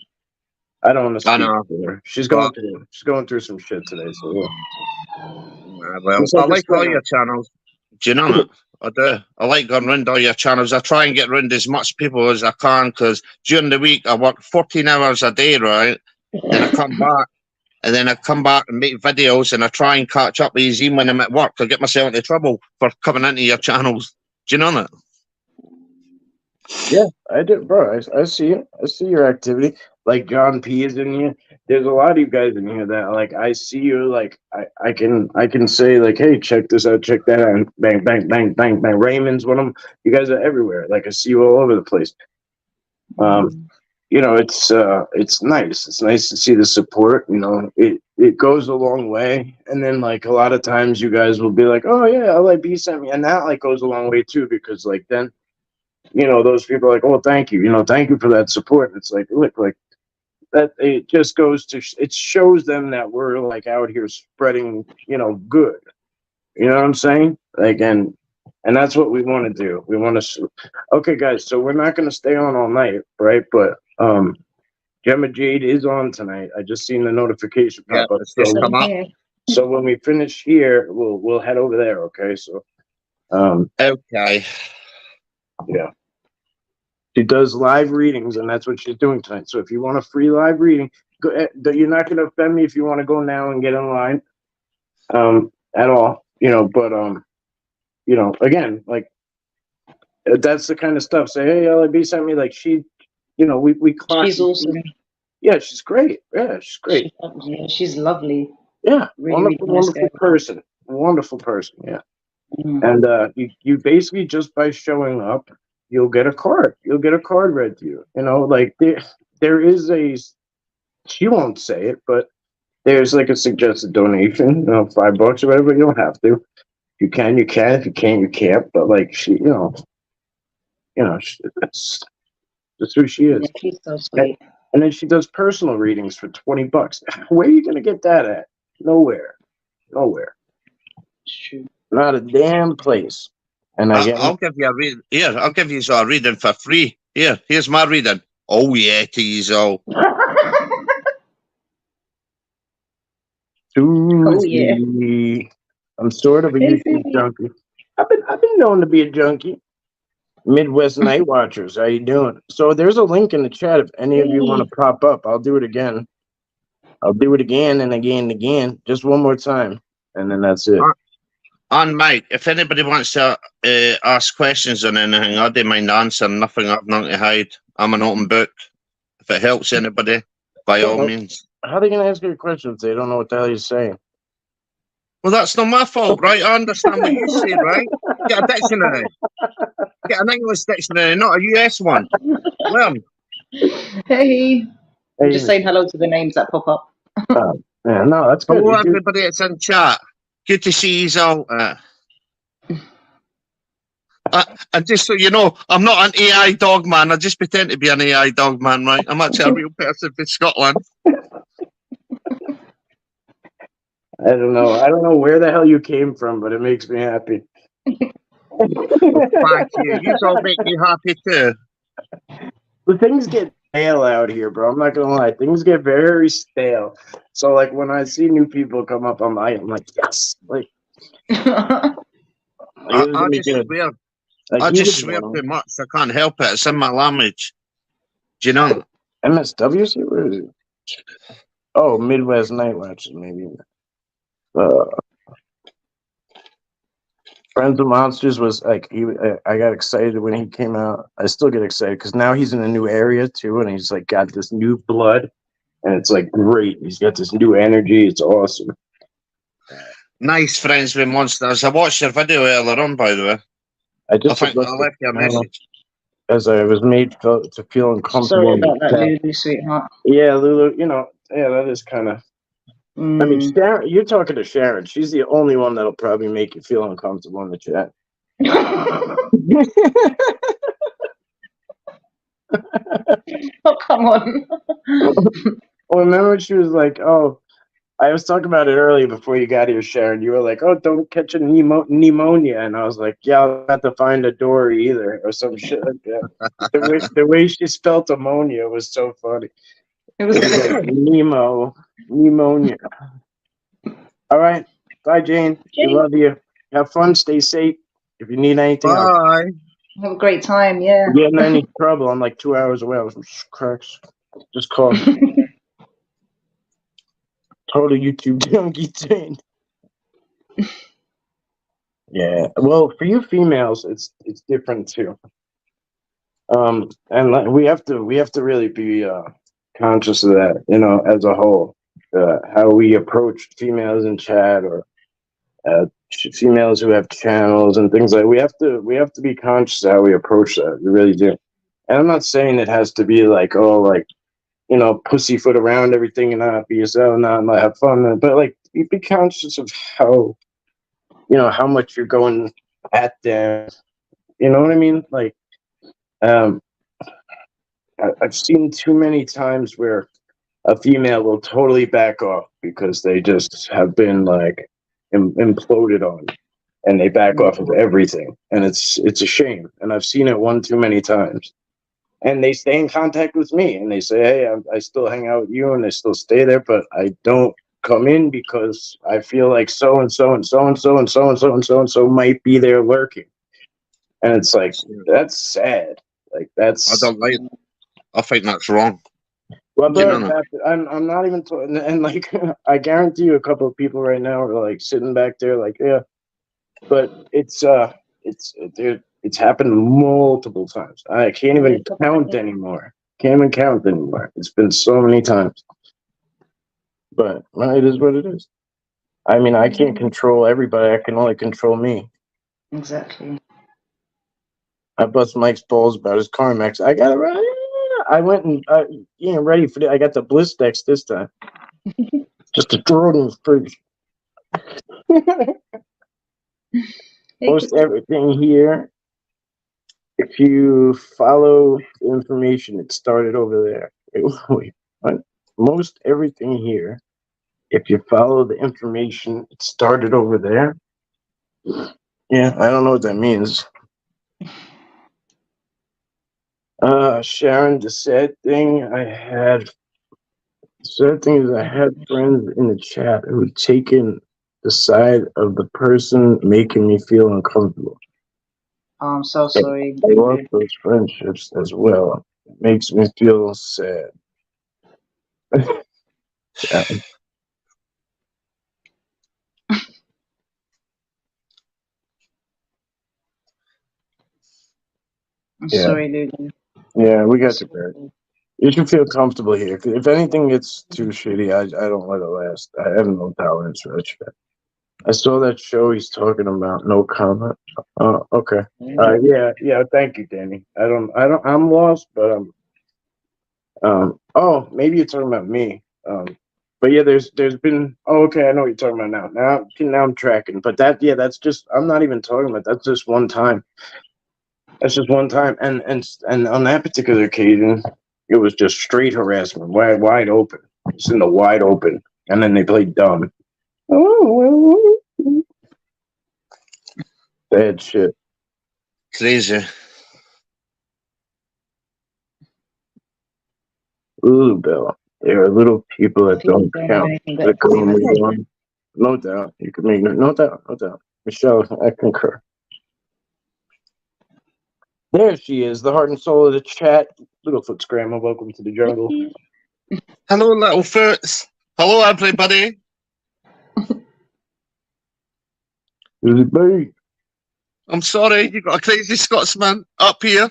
I don't want to I speak know. for her. She's going through some shit today, so yeah. Well, It's I like a like all struggle. your channels. Do you know that? I do. I like going round all your channels. I try and get round as much people as I can because during the week I work 14 hours a day, right? Then I come back. And then I come back and make videos and I try and catch up with you when I'm at work. I get myself into trouble for coming into your channels. Do you know that? Yeah, I do, bro. I see it. I see your activity. Like John P is in here. There's a lot of you guys in here that like I see you. Like I can say like, hey, check this out, check that out. And bang, bang, bang, bang, bang. Raymond's one of them. You guys are everywhere. Like I see you all over the place. You know, it's nice. It's nice to see the support. You know, it goes a long way. And then like a lot of times you guys will be like, oh yeah, LIB sent me, and that like goes a long way too because like then. You know, those people are like, oh, thank you. You know, thank you for that support. It's like, look, like that. It just goes to, it shows them that we're like out here spreading, you know, good. You know what I'm saying? Like, and that's what we want to do. We want to, okay, guys. So we're not going to stay on all night, right? But Gemma Jade is on tonight. I just seen the notification pop up. It's just come up. So when we finish here, we'll head over there. Okay. So, Okay. yeah. She does live readings, and that's what she's doing tonight. So if you want a free live reading, you're not going to offend me if you want to go now and get in line at all. You know, but you know, again, like that's the kind of stuff. Say, hey, LIB sent me. Like she, you know, we clock. She's awesome. Yeah, she's great. Yeah, she's great. She's lovely. Yeah, Really, wonderful person. Wonderful person. Yeah. And you basically just by showing up, you'll get a card. You'll get a card read to you. You know, like there is she won't say it, but there's like a suggested donation, you know, $5 or whatever. You don't have to. If you can, you can. If you can't, you can't. But like she, that's who she is. Yeah, she's so sweet. And then she does personal readings for $20. Where are you gonna get that at? Nowhere. It's true. Not a damn place. And I'll give you a read. Here, I'll give you a reading for free. Here's my reading. Oh yeah, to you all. Oh yeah. I'm sort of a YouTube junkie. I've been known to be a junkie. Midwest Night Watchers, how you doing? So there's a link in the chat if any of you want to pop up. I'll do it again. I'll do it again and again and again, just one more time, and then that's it. And Mike, if anybody wants to ask questions on anything, I don't mind answering. Nothing I've nothing to hide. I'm an open book. If it helps anybody, by all means. How are they going to ask you a question if they don't know what the hell you're saying? Well, that's not my fault, right? I understand what you say, right? Get a dictionary. Get an English dictionary, not a US one. Learn. Hey. I'm just saying hello to the names that pop up. Yeah, no, that's good. Hello, You do- everybody that's in chat. Good to see you all. And just so you know, I'm not an AI dog man. I just pretend to be an AI dog man, right? I'm actually a real person from Scotland. I don't know. I don't know where the hell you came from, but it makes me happy. Well, thank you. You all make me happy too. The things get stale out here, bro. I'm not gonna lie. Things get very stale. So like when I see new people come up, I'm like, yes, like this is I gonna be just good. swear. Like I you just swear know, too much. I can't help it. It's in my language. Do you know? MSWC. Where is it? Oh, Midwest Night Watches, maybe. Friends of Monsters was like I got excited when he came out. I still get excited because now he's in a new area too, and he's like got this new blood, and it's like great. He's got this new energy. It's awesome. Nice friends with monsters. I watched your video earlier on, by the way. I just I left you a message. as I was made to feel Sorry uncomfortable. about that, Lulu, sweetheart. Yeah, Lulu. You know, yeah, that is kind of. I mean, Sharon, you're talking to Sharon. She's the only one that'll probably make you feel uncomfortable in the chat. Oh, come on. Well, remember she was like, "Oh, I was talking about it earlier before you got here, Sharon. You were like, "Oh, don't catch a pneumonia," and I was like, "Yeah, I'll have to find a door either, or some shit like that." The way she spelled ammonia was so funny. It was Like, pneumonia. All right, bye, Jane. We love you. Have fun. Stay safe. If you need anything, Bye. have a great time, yeah. get in any trouble. I'm like 2 hours away. I was cracks. Just call me. Total YouTube junkie Jane. Yeah. Well, for you females, it's different too. And like, we have to really be conscious of that, you know, as a whole. How we approach females in chat or females who have channels and things like. We have to be conscious of how we approach that. We really do. And I'm not saying it has to be like, oh, like, you know, pussyfoot around everything and not be yourself, not have fun, but like be conscious of how, you know, how much you're going at them. You know what I mean? Like, I've seen too many times where a female will totally back off because they just have been like imploded on, and they back off of everything, and it's a shame. And I've seen it one too many times. And they stay in contact with me, and they say, "Hey, I still hang out with you, and I still stay there, but I don't come in because I feel like so and so and so and so and so and so and so and so might be there lurking." And it's like, that's sad. Like that's. I don't like it. I think that's wrong. Well, You know, I'm not even and like I guarantee you, a couple of people right now are like sitting back there, like, yeah, but it's happened multiple times. I can't even count anymore. Can't even count anymore. It's been so many times. But well, it is what it is. I mean, I can't control everybody. I can only control me. Exactly. I bust Mike's balls about his CarMax. I got it right. I went and ready for it. I got the Blistex this time. Just to throw it in his fridge. Post everything here. If you follow the information, it started over there. Wait, what? Most everything here. If you follow the information, it started over there. Yeah, I don't know what that means. Sharon, the sad thing is I had friends in the chat who had taken the side of the person making me feel uncomfortable. I'm so sorry. I lost those friendships as well. It makes me feel sad. Yeah. I'm sorry, Lulu. Yeah, we got you, Barry. You should feel comfortable here. If anything gets too shitty, I don't let it last. I have no tolerance for that shit. I saw that show he's talking about. No comment. Okay. Yeah. Thank you, Danny. I'm lost, but Oh, maybe you're talking about me. But yeah, there's been. Oh, okay, I know what you're talking about now. Now I'm tracking. But that's just. I'm not even talking about. That's just one time. That's just one time, and on that particular occasion, it was just straight harassment, wide open. It's in the wide open, and then they played dumb. Oh, well, bad shit. Crazy. Ooh, Bill. There are little people that People don't don't have count. anything better That to go do. and move on. No doubt. You can make no doubt, no doubt. Michelle, I concur. There she is, the heart and soul of the chat. Littlefoot's grandma, welcome to the jungle. Hello, little foots. Hello, everybody. Babe. I'm sorry, you got a crazy Scotsman up here.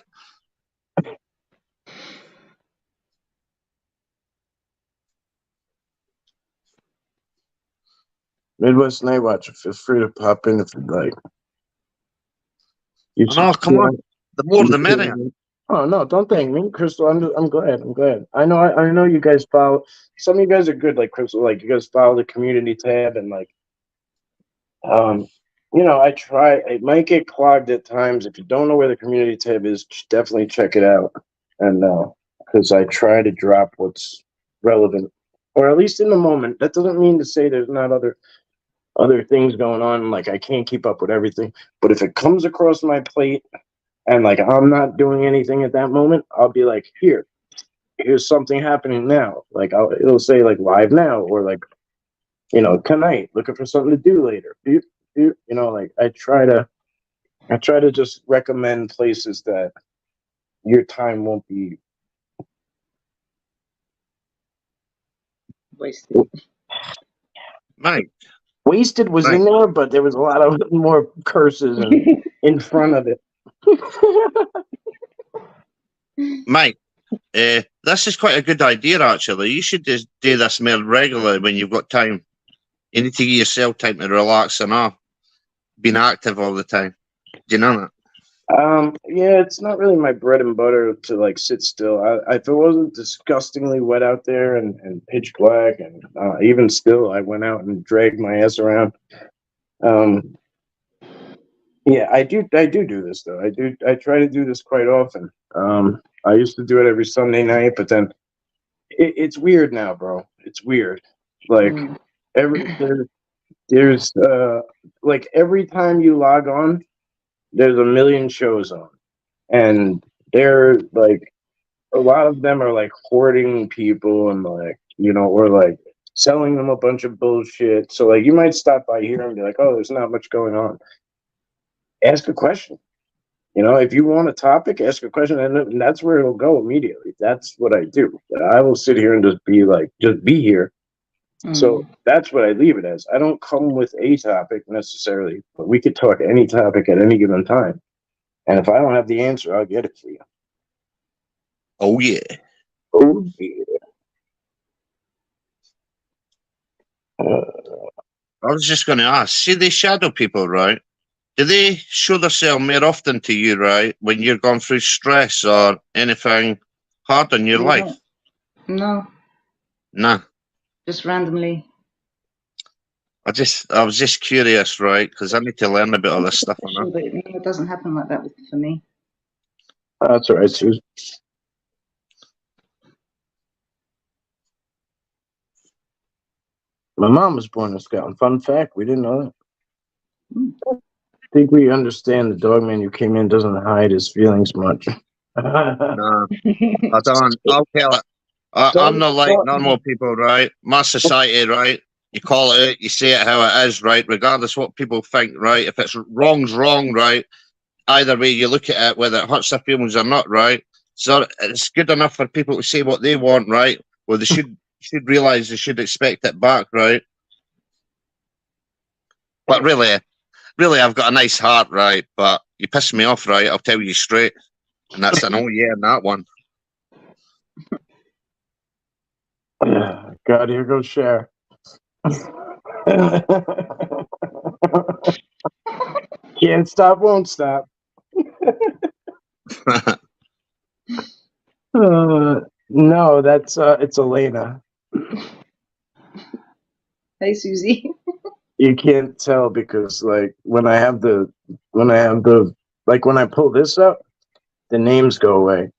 Midwest Night Watcher, feel free to pop in if you'd like. You Oh, come on. The more the merrier. Oh no! Don't thank me, Crystal. I'm glad. I'm glad. I know you guys follow. Some of you guys are good, like Crystal. Like you guys follow the community tab and like, I try. It might get clogged at times. If you don't know where the community tab is, definitely check it out. And because I try to drop what's relevant, or at least in the moment. That doesn't mean to say there's not other things going on. Like I can't keep up with everything, but if it comes across my plate and like I'm not doing anything at that moment, I'll be like, here's something happening now. Like it'll say like live now or like tonight, looking for something to do later. Like I try to just recommend places that your time won't be Wasted. Mike. wasted. Was Right. in there, but there was a lot of more curses in front of it. Mike, this is quite a good idea, actually. You should just do this more regularly when you've got time. You need to give yourself time to relax and all. Being active all the time. Do you know that? Yeah, it's not really my bread and butter to like sit still. If it wasn't disgustingly wet out there and pitch black, and even still, I went out and dragged my ass around. Yeah, I do do this though. I try to do this quite often. I used to do it every Sunday night, but then it's weird now, bro. It's weird. Like every there's like every time you log on, there's a million shows on. And they're like a lot of them are like hoarding people and like or like selling them a bunch of bullshit. So like you might stop by here and be like, oh, there's not much going on. Ask a question. If you want a topic, ask a question, and that's where it'll go immediately. That's what I do. I will sit here and just be here. So that's what I leave it as. I don't come with a topic necessarily, but we could talk any topic at any given time. And if I don't have the answer, I'll get it for you. Oh, yeah. Oh, yeah. I was just going to ask, see these shadow people, right? Do they show themselves more often to you, right, when you're going through stress or anything hard in your life? No. Nah. Just randomly. I was just curious, right? Because I need to learn about all this stuff. Sure, but it doesn't happen like that for me. That's all right, Susan. My mom was born a Scout. And fun fact, we didn't know that. I think we understand the dog man who came in doesn't hide his feelings much. No, I don't. I'll tell it. I'm not like normal people, right? My society, right? You call it out, you say it how it is, right? Regardless what people think, right? If it's wrong's wrong, right? Either way you look at it, whether it hurts their feelings or not, right? So it's good enough for people to say what they want, right? Well, they should realize they should expect it back, right? But really, I've got a nice heart, right? But you piss me off, right? I'll tell you straight. And that's an oh yeah in that one. God, here goes Cher. Can't stop, won't stop. No, that's it's Elena. Hey, Susie. You can't tell because like when I have the like when I pull this up, the names go away.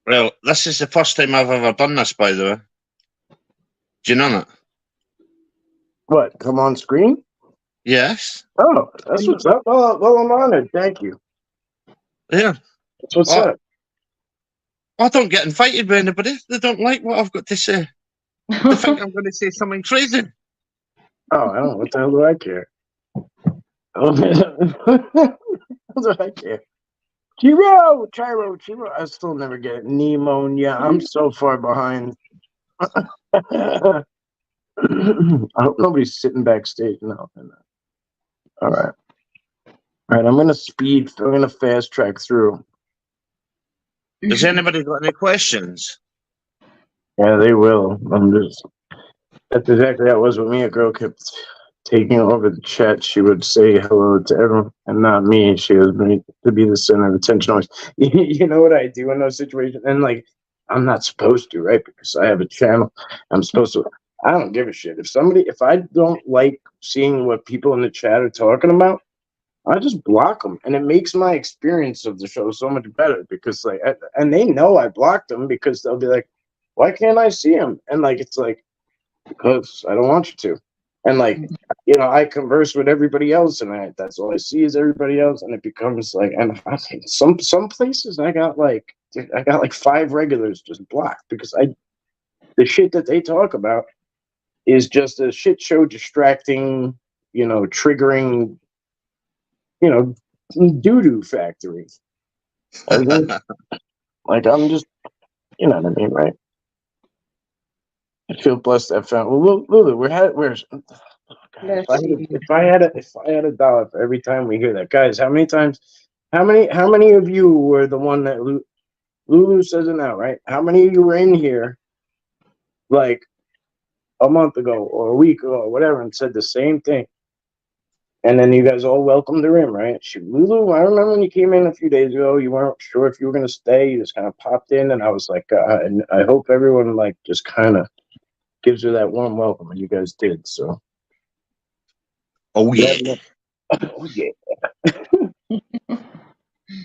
Well, this is the first time I've ever done this, by the way. Do you know that? What? Come on screen? Yes. Oh, that's what's up. Well, I'm honored. Thank you. Yeah. That's what's Oh, up. I don't get invited by anybody. They don't like what I've got to say. They think I'm going to say something crazy. Oh, I don't know. What the hell do I care? What do I care? Chiro. I still never get it. Pneumonia. I'm so far behind. I hope nobody's sitting backstage. No. All right. I'm gonna fast track through. Has anybody got any questions? Yeah, they will. That's exactly how it was with me. A girl kept taking over the chat. She would say hello to everyone and not me. She was made to be the center of attention always. You know what I do in those situations? And like, I'm not supposed to, right? Because I have a channel. I'm supposed to. I don't give a shit. If I don't like seeing what people in the chat are talking about, I just block them, and it makes my experience of the show so much better because, like, and they know I blocked them because they'll be like, "Why can't I see them?" And like, it's like because I don't want you to, and like, I converse with everybody else, and that's all I see is everybody else, and it becomes like, and some places I got like 5 regulars just blocked because the shit that they talk about is just a shit show, distracting, triggering. Doo-doo factory. Like I'm just, you know what I mean, right? I feel blessed to have found. Well, Lulu, where's? Bless you. If I had a dollar for every time we hear that, guys, how many times? How many of you were the one that Lulu says it now, right? How many of you were in here like a month ago or a week ago or whatever and said the same thing? And then you guys all welcomed her in, right? Lulu, I remember when you came in a few days ago, you weren't sure if you were going to stay. You just kind of popped in, and I was like, and I hope everyone like just kind of gives her that warm welcome, and you guys did. So, Oh, yeah. Oh yeah,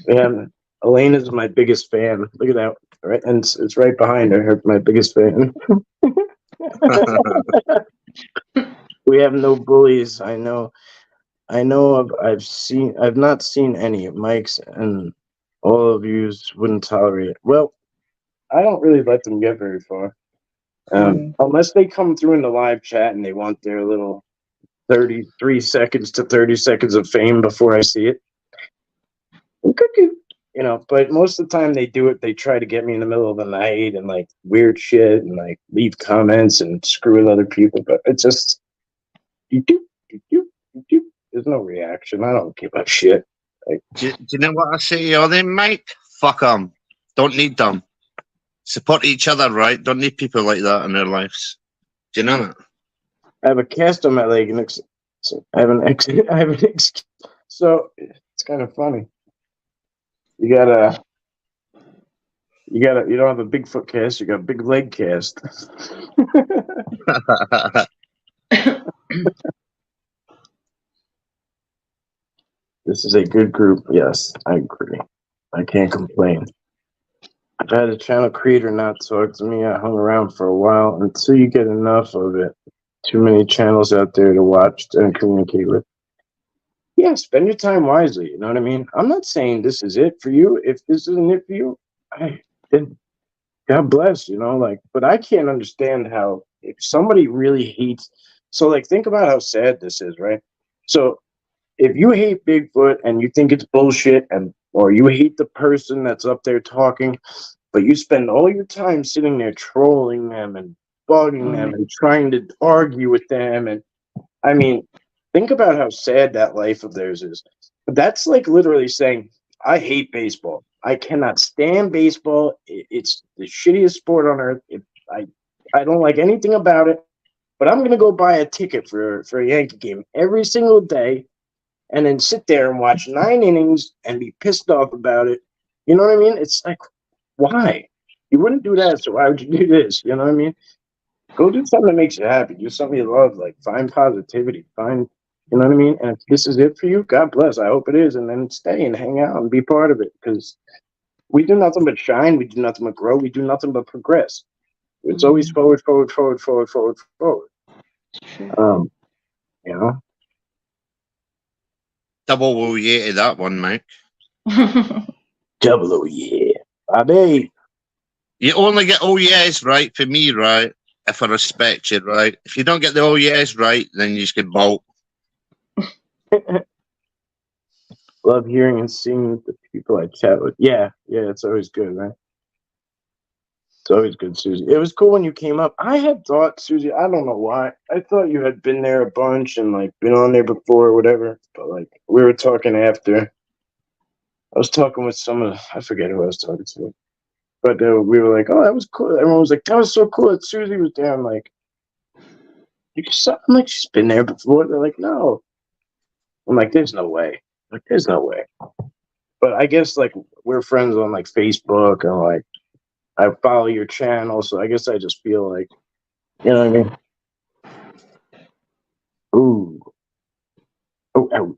yeah. Elena's my biggest fan. Look at that, right? And it's right behind her. My biggest fan. We have no bullies. I know. I've not seen any. Mike's and all of yous wouldn't tolerate it. Well, I don't really let them get very far. Unless they come through in the live chat and they want their little 33 seconds to 30 seconds of fame before I see it. But most of the time they do it, they try to get me in the middle of the night and like weird shit and like leave comments and screw with other people. But it's just, there's no reaction. I don't give a shit. Like, Do you know what I say to all them, Mike? Fuck them. Don't need them. Support each other, right? Don't need people like that in their lives. Do you know that? I have a cast on my leg, and I have an so it's kind of funny. You don't have a big foot cast, you got a big leg cast. This is a good group. Yes, I agree. I can't complain. I've had a channel creator not talk to me. I hung around for a while until you get enough of it. Too many channels out there to watch and communicate with. Yeah, spend your time wisely. You know what I mean? I'm not saying this is it for you. If this isn't it for you, then God bless, but I can't understand how if somebody really hates. So, like, think about how sad this is, right? So, if you hate Bigfoot and you think it's bullshit, or you hate the person that's up there talking, but you spend all your time sitting there trolling them and bugging them and trying to argue with them, and I mean, think about how sad that life of theirs is. That's like literally saying, I hate baseball. I cannot stand baseball. It's the shittiest sport on earth. I don't like anything about it, but I'm going to go buy a ticket for a Yankee game every single day and then sit there and watch 9 innings and be pissed off about it You know what I mean? It's like, why? You wouldn't do that, so why would you do this? You know what I mean? Go do something that makes you happy. Do something you love. Like find positivity. Find, you know what I mean? And if this is it for you, God bless. I hope it is. And then stay and hang out and be part of it. Because we do nothing but shine. We do nothing but grow. We do nothing but progress. It's always forward, forward, forward, forward, forward, forward. True. You know, Double will yeah to that one, Mike. double O, yeah. Bobby. You only get oh yes right for me, right? If I respect you, right? If you don't get the oh yes right, then you just get bolt. Love hearing and seeing the people I chat with. Yeah, it's always good, right? It's always good, Susie. It was cool when you came up. I had thought, Susie, I don't know why. I thought you had been there a bunch and like been on there before or whatever. But like we were talking after. I was talking with I forget who I was talking to. But we were like, oh, that was cool. Everyone was like, that was so cool that Susie was there. I'm like, I'm like, she's been there before. They're like, no. I'm like, there's no way. Like, there's no way. But I guess like we're friends on like Facebook and like I follow your channel, so I guess I just feel like, you know what I mean? Ooh. Oh, ouch.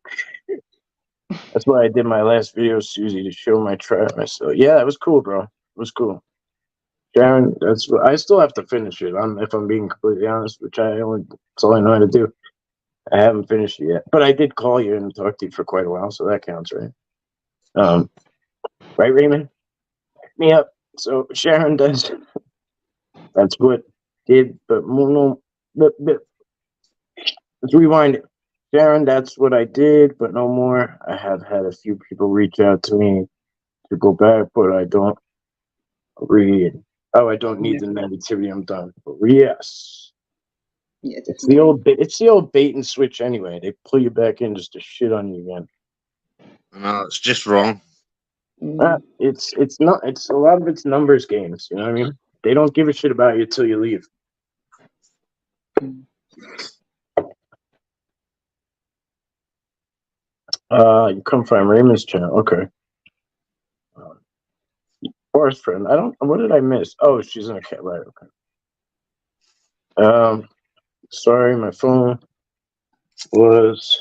That's why I did my last video, Susie, to show my trap myself. Yeah, it was cool, bro. It was cool. Sharon, I still have to finish it. If I'm being completely honest, that's all I know how to do. I haven't finished it yet, but I did call you and talk to you for quite a while, so that counts, right? Right, Raymond? Pick me up. So Sharon does. That's what did, but no, let's rewind it. Sharon, that's what I did, but no more. I have had a few people reach out to me to go back, but I don't read. Oh, I don't need the negativity. I'm done. But yes, Yeah, it's definitely. the old bit. It's the old bait and switch anyway. They pull you back in just to shit on you again. No, it's just wrong. It's not. It's a lot of it's numbers games. You know what I mean? They don't give a shit about you till you leave. You come from Raymond's channel. Okay. Forest friend. I don't. What did I miss? Oh, she's in a cat. Right. Okay. Sorry, my phone was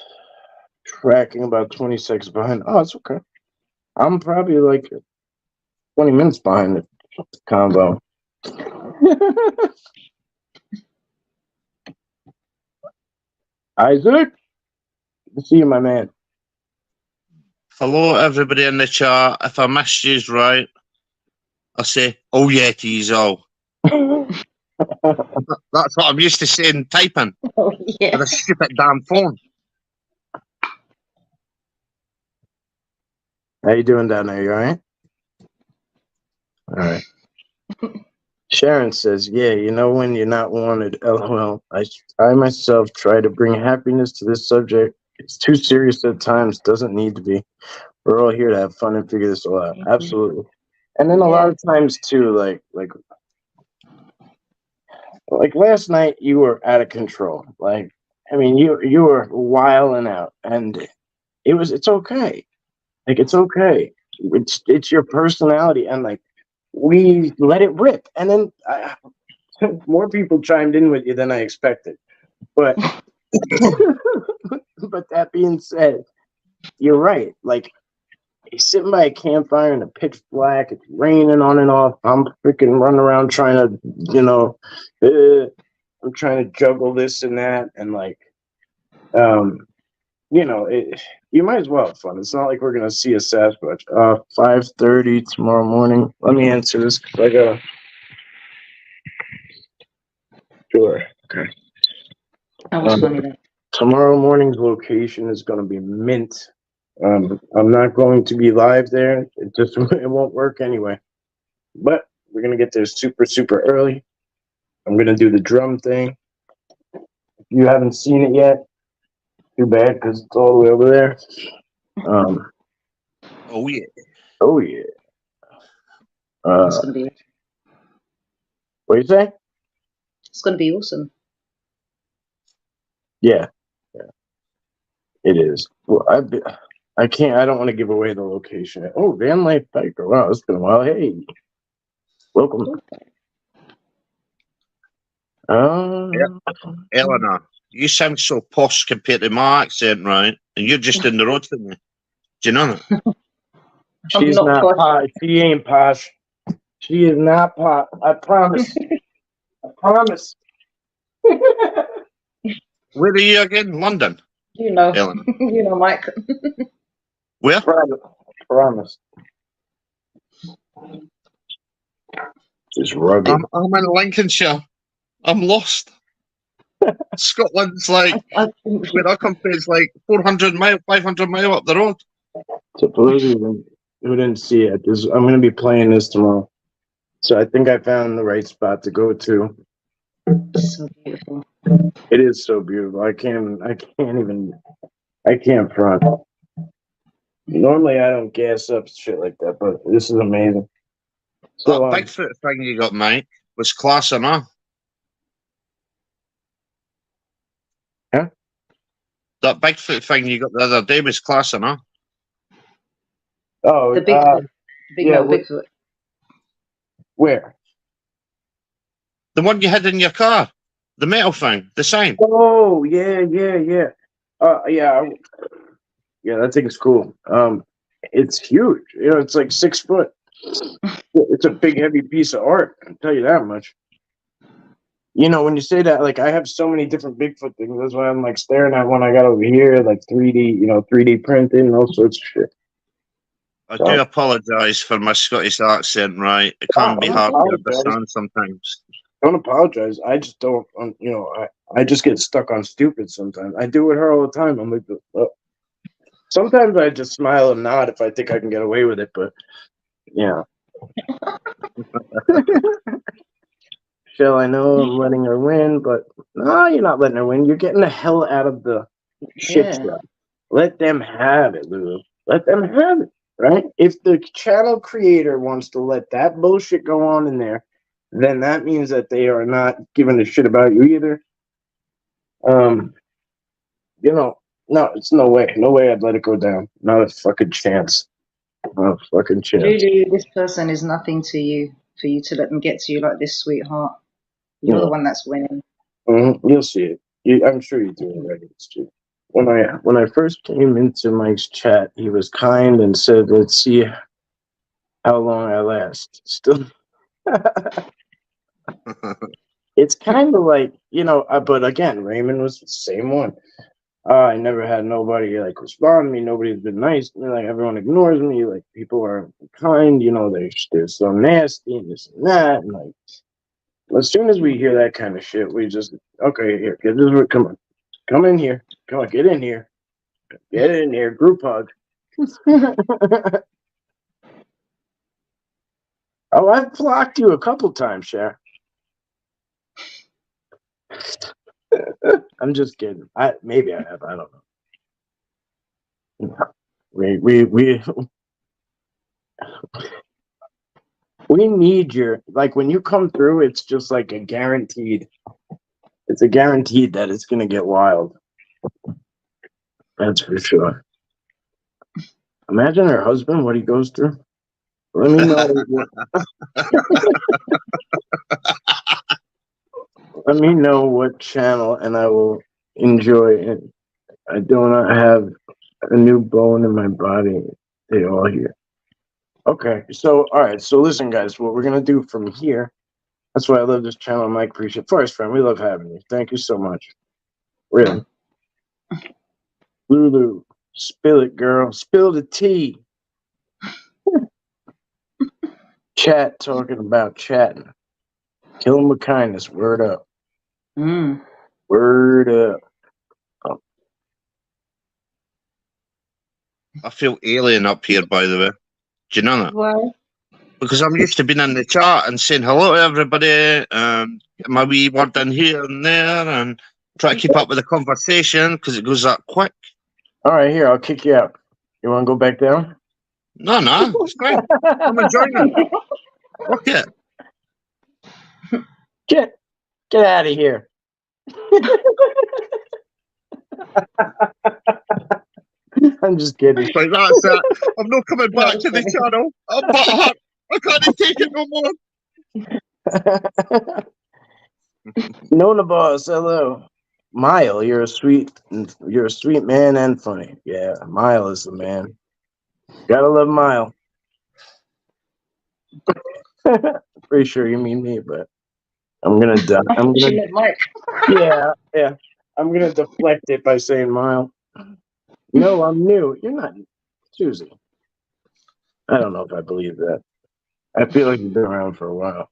tracking about 20 seconds behind. Oh, it's okay. I'm probably like 20 minutes behind the combo. Isaac, good to see you, my man. Hello, everybody in the chat. If I missed yous right, I say, oh yeah to yous all. That's what I'm used to saying, typing. Oh, yeah. With a stupid damn phone. How you doing down there? You all right? All right. Sharon says, yeah, you know when you're not wanted. LOL. I myself try to bring happiness to this subject. It's too serious at times. Doesn't need to be. We're all here to have fun and figure this all out. Absolutely. And then a lot of times too, like last night you were out of control. Like, I mean, you were wilding out, and it's okay. Like, it's okay. It's your personality, and like we let it rip, and then more people chimed in with you than I expected. But but that being said, you're right. Like, you're sitting by a campfire in the pitch black. It's raining on and off. I'm freaking running around trying to, I'm trying to juggle this and that, and like, you might as well have fun. It's not like we're gonna see a Sasquatch. 5:30 tomorrow morning. Let me answer this. I gotta. Sure. Okay. That was funny then. Tomorrow morning's location is gonna be mint. I'm not going to be live there. It won't work anyway. But we're gonna get there super, super early. I'm gonna do the drum thing. If you haven't seen it yet, too bad because it's all the way over there. Oh yeah. Oh yeah. It's gonna be. What do you say? It's gonna be awesome. Yeah, it is. Well, I can't. I don't want to give away the location. Oh, Van Life Biker. Wow, it's been a while. Hey, welcome. Eleanor, you sound so posh compared to my accent, right? And you're just in the road from me. Do you know that? I'm She's not not posh. posh. She ain't posh. She is not posh. I promise. I promise. Where are you again? London, You know, Eleanor. you know, Mike. Where? Promise. Just rugged. I'm in Lincolnshire. I'm lost. Scotland's like, I think where I come from, it's like 400 mile, 500 mile up the road. So for those of you who didn't see it, I'm going to be playing this tomorrow. So I think I found the right spot to go to. it's so beautiful. It is so beautiful. I can't front. Normally I don't gas up shit like that, but this is amazing. So That Bigfoot thing you got, Mike, was class enough. Huh? That Bigfoot thing you got the other day was class enough. Oh, The Bigfoot, big yeah, metal Bigfoot. where? The one you had in your car. The metal thing. The same. Oh, yeah. Yeah, that thing is cool. It's huge. You know, it's like 6 foot. It's a big, heavy piece of art. I'll tell you that much. You know, when you say that, like, I have so many different Bigfoot things. That's why I'm like staring at one I got over here, like 3D printing and all sorts of shit. I do apologise for my Scottish accent, right? It can be hard to understand sometimes. Don't apologize. I just don't, I just get stuck on stupid sometimes. I do with her all the time. I'm like, sometimes I just smile and nod if I think I can get away with it, but yeah. Shell, I know I'm letting her win, but no, you're not letting her win. You're getting the hell out of the shit show. Let them have it, Lulu. Let them have it, right? If the channel creator wants to let that bullshit go on in there, then that means that they are not giving a shit about you either. No, it's no way. No way I'd let it go down. Not a fucking chance. Not a fucking chance. Lulu, this person is nothing to you for you to let them get to you like this, sweetheart. You're the one that's winning. Mm-hmm. You'll see it. I'm sure you do already. When I first came into Mike's chat, he was kind and said, "Let's see how long I last." Still, it's kind of like but again, Raymond was the same one. I never had nobody like respond to me. Nobody's been nice. Like everyone ignores me. Like people are kind. They're so nasty and this and that. And like as soon as we hear that kind of shit, we just here. Come in here. Come on, get in here. Get in here. Group hug. Oh, I've blocked you a couple times, Cher. I'm just kidding. Maybe I have. I don't know. We need your when you come through. It's just like a guaranteed. It's a guaranteed that it's gonna get wild. That's for sure. Imagine her husband, what he goes through. Let me know. Let me know what channel, and I will enjoy it. I do not have a new bone in my body. They all hear. Okay, so all right. So listen, guys. What we're gonna do from here. That's why I love this channel, Mike. Appreciate Forest Friend. We love having you. Thank you so much. Really. Lulu, spill it, girl. Spill the tea. Chat talking about chatting. Kill him with kindness. Word up. Word up. Oh. I feel alien up here, by the way. Do you know that? Why? Because I'm used to being in the chat and saying hello to everybody, and my wee word in here and there, and try to keep up with the conversation because it goes that quick. All right, here, I'll kick you out. You want to go back down? No, it's great. I'm enjoying it. Look it. Get out of here. I'm just kidding. Like, that's it. I'm not coming No, back to the channel. I'm butthurt. I can't take it no more. Nona Boss, hello. Mile, you're a sweet man and funny. Yeah, Mile is the man. Gotta love Mile. Pretty sure you mean me, but I'm gonna she meant Mike. yeah. I'm gonna deflect it by saying Mile. No, I'm new. You're not Susie. I don't know if I believe that. I feel like you've been around for a while.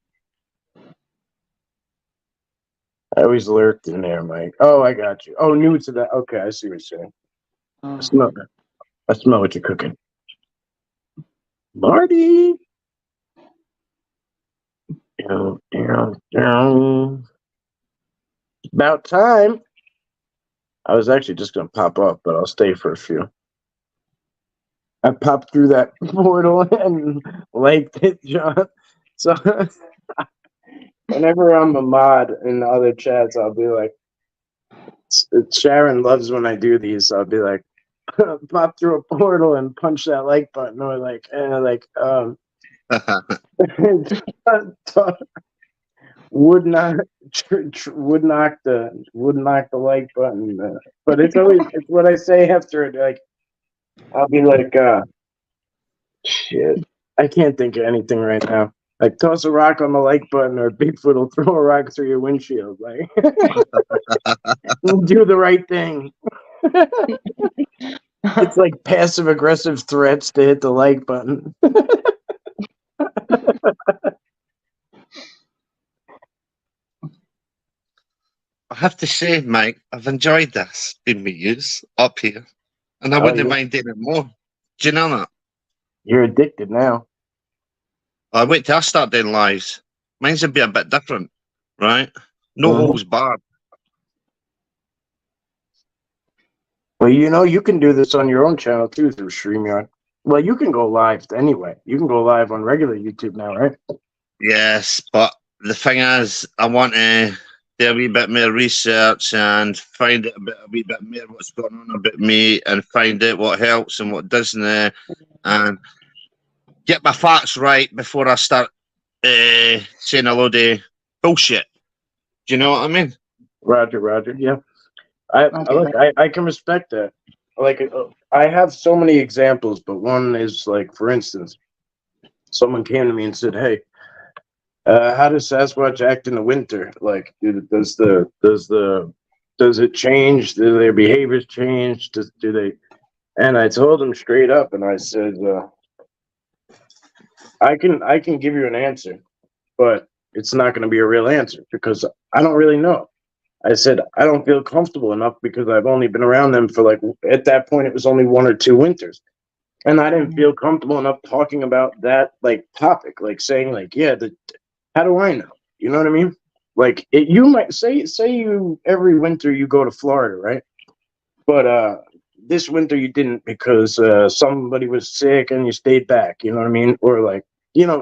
I always lurked in there, Mike. Oh, I got you. Oh, new to that. Okay, I see what you're saying. I smell what you're cooking. Marty. About time. I was actually just gonna pop off, but I'll stay for a few. I popped through that portal and liked it, John. So whenever I'm a mod in the other chats, I'll be like, Sharon loves when I do these. So I'll be like, pop through a portal and punch that like button, or would not would knock the like button. But it's what I say after it. Like I'll be like, shit, I can't think of anything right now. Like toss a rock on the like button, or Bigfoot will throw a rock through your windshield. Like do the right thing. It's like passive aggressive threats to hit the like button. I have to say, Mike, I've enjoyed this being with yous up here, and I wouldn't mind doing it more. Do you know that? You're addicted now. I wait till I start doing lives. Mine's would be a bit different, right? No holds barred. Well, you can do this on your own channel too through StreamYard. Well, you can go live anyway. You can go live on regular YouTube now, right? Yes, but the thing is, I want to do a wee bit more research and find out a wee bit more what's going on about me, and find out what helps and what doesn't, and get my facts right before I start saying a load of bullshit. Do you know what I mean? Roger. Yeah. I can respect that. Like, I have so many examples, but one is like, for instance, someone came to me and said, "Hey, how does Sasquatch act in the winter? Like, does it change? Do their behaviors change? Do they?" And I told them straight up, and I said, I can give you an answer, but it's not going to be a real answer because I don't really know. I said, I don't feel comfortable enough because I've only been around them for at that point, it was only 1 or 2 winters. And I didn't feel comfortable enough talking about that, topic, saying yeah, how do I know? You know what I mean? You might say you, every winter you go to Florida, right? But, this winter you didn't because, somebody was sick and you stayed back, you know what I mean? Or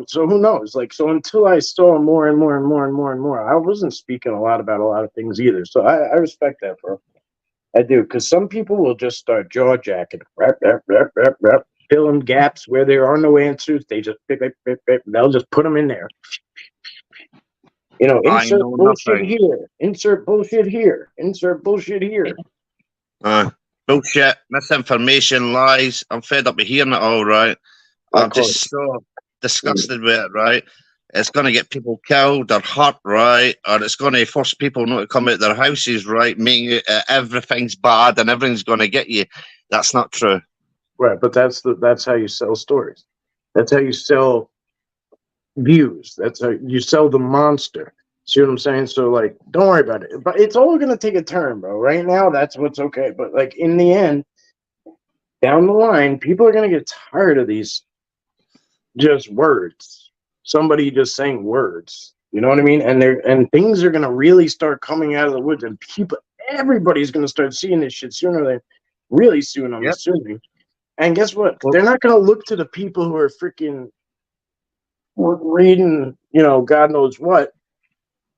so who knows? So until I saw more and more and more and more and more, I wasn't speaking a lot about a lot of things either. So I respect that, bro. I do, because some people will just start jaw jacking, filling gaps where there are no answers. They just they'll just put them in there. Insert bullshit here, insert bullshit here, insert bullshit here. Bullshit, misinformation, lies. I'm fed up with hearing it all, right? I'm just so disgusted with it, right? It's going to get people killed or hurt, right? Or it's going to force people not to come out of their houses, right? Making everything's bad and everything's going to get you. That's not true. Right, but that's how you sell stories. That's how you sell views. That's how you sell the monster. See what I'm saying? So don't worry about it. But it's all gonna take a turn, bro. Right now, that's what's okay. But in the end, down the line, people are gonna get tired of these just words. Somebody just saying words. You know what I mean? And things are gonna really start coming out of the woods, and everybody's gonna start seeing this shit sooner than really soon. I'm assuming. And guess what? They're not gonna look to the people who are freaking reading, God knows what.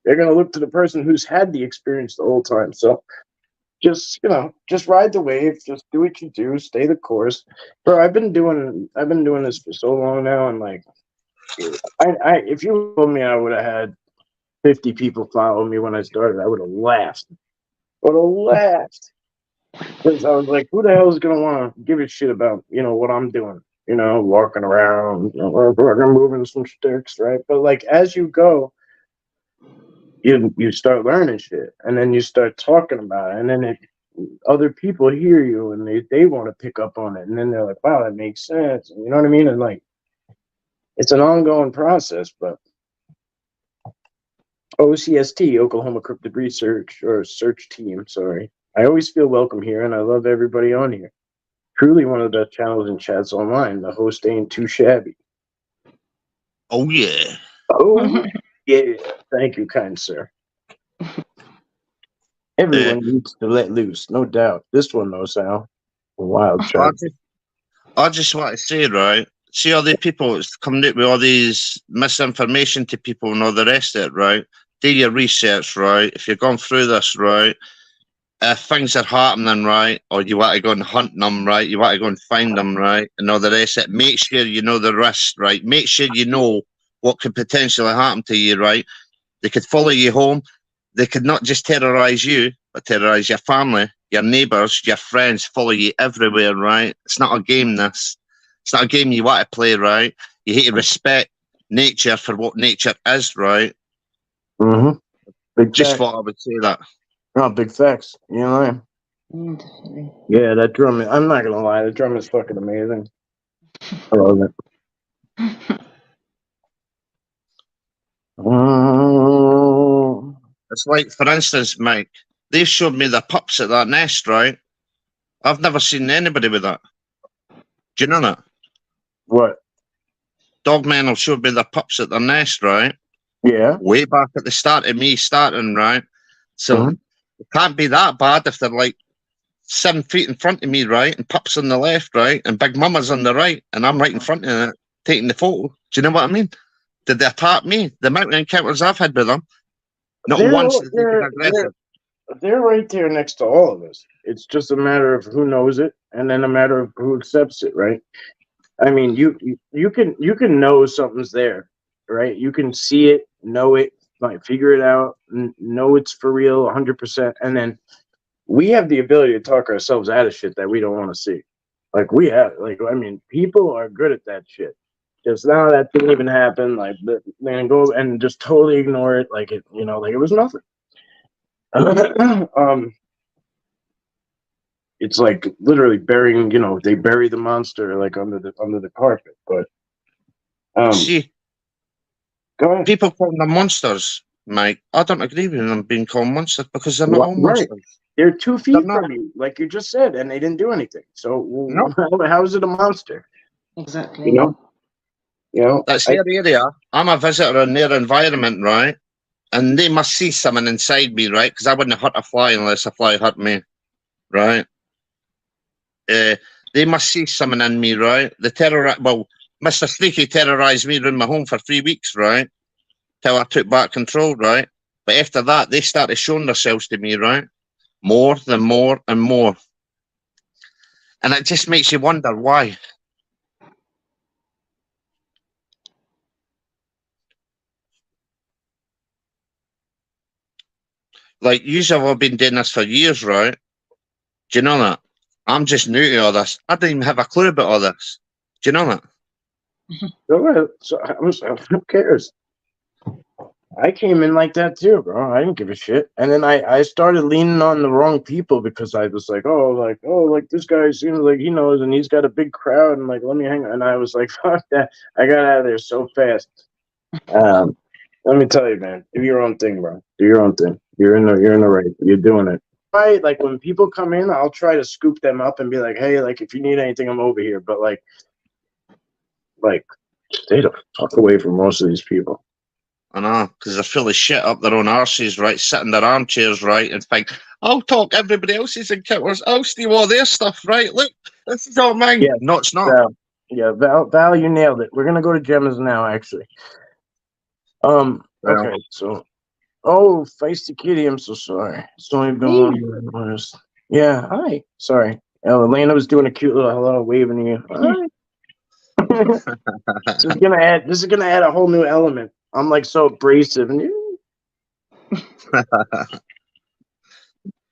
They're going to look to the person who's had the experience the whole time. So just just ride the wave. Just do what you do. Stay the course, bro. I've been doing this for so long now, and like, if you told me I would have had 50 people follow me when I started, I would have laughed. Would have laughed. Because I was like, who the hell is gonna want to give a shit about what I'm doing? Walking around, fucking moving some sticks, right? But like as you go, you start learning shit, and then you start talking about it, and then other people hear you, and they want to pick up on it, and then they're like, wow, that makes sense. And you know what I mean? And like, it's an ongoing process, but OCST, Oklahoma Cryptid Research or Search Team, sorry. I always feel welcome here, and I love everybody on here. Truly one of the best channels and chats online. The host ain't too shabby. Oh yeah. Oh yeah. Thank you, kind sir. Everyone needs to let loose, no doubt. This one though, Sal. Wild chat. I just want to say, right? See all the people that's coming out with all these misinformation to people and all the rest of it, right? Do your research, right? If you're going through this, right? If things are happening, right, or you want to go and hunt them, right, you want to go and find them, right, and all the rest of it, make sure you know the risks, right? Make sure you know what could potentially happen to you, right? They could follow you home. They could not just terrorize you, but terrorize your family, your neighbors, your friends, follow you everywhere, right? It's not a game, this. It's not a game you want to play, right? You hate to respect nature for what nature is, right? Mm-hmm. Big Just facts. thought I would say that. No, big facts. You know what I mean? Definitely. Yeah, that drum, I'm not going to lie, the drum is fucking amazing. I love it. It's like, for instance, Mike, they showed me the pups at that nest, right? I've never seen anybody with that. Do you know that? What? Dogman showed me the pups at their nest, right? Yeah. Way back at the start of me starting, right? So it can't be that bad if they're like 7 feet in front of me, right? And pups on the left, right? And Big Mama's on the right. And I'm right in front of it, taking the photo. Do you know what I mean? Did they attack me? The amount of encounters I've had with them, not once did they get aggressive. They're right there next to all of us. It's just a matter of who knows it, and then a matter of who accepts it, right? I mean, you can know something's there, right? You can see it, know it, like figure it out, know it's for real, 100%, and then we have the ability to talk ourselves out of shit that we don't want to see. Like we have, like I mean, people are good at that shit. Just now that didn't even happen. Like they're gonna go and just totally ignore it, like it, like it was nothing. It's like literally burying, they bury the monster like under the carpet. But See, go ahead. people call them monsters, Mike. I don't agree with them being called monsters because they're not all monsters. Right. They're 2 feet from you, like you just said, and they didn't do anything. So no. how is it a monster? Exactly. You know. That's their area. I'm a visitor in their environment, right? And they must see something inside me, right? Because I wouldn't hurt a fly unless a fly hurt me, right? They must see something in me, right? Mr. Sneaky terrorized me around my home for 3 weeks, right? Till I took back control, right? But after that, they started showing themselves to me, right? More and more and more. And it just makes you wonder why. Like, you have all been doing this for years, right? Do you know that? I'm just new to all this. I didn't even have a clue about all this. Do you know that? Go ahead. So who cares? I came in like that too, bro. I didn't give a shit. And then I started leaning on the wrong people because I was like, like this guy seems like he knows and he's got a big crowd and like let me hang. And I was like, fuck that. I got out of there so fast. Let me tell you, man, do your own thing, bro. Do your own thing. You're in the right. You're doing it. Right, like when people come in, I'll try to scoop them up and be like, hey, like if you need anything, I'm over here. But like stay the fuck away from most of these people. I know, because they're full of shit up their own arses, right? Sit in their armchairs, right? And think, I'll talk everybody else's encounters. I'll steal all their stuff, right? Look, this is all mine. Yeah, no, it's not. Val, you nailed it. We're gonna go to Gemma's now, actually. Okay, so feisty kitty, I'm so sorry. It's only been 1 minute. Yeah, hi. Sorry. Elena was doing a cute little hello, waving to you. Hi. This is gonna add a whole new element. I'm like so abrasive and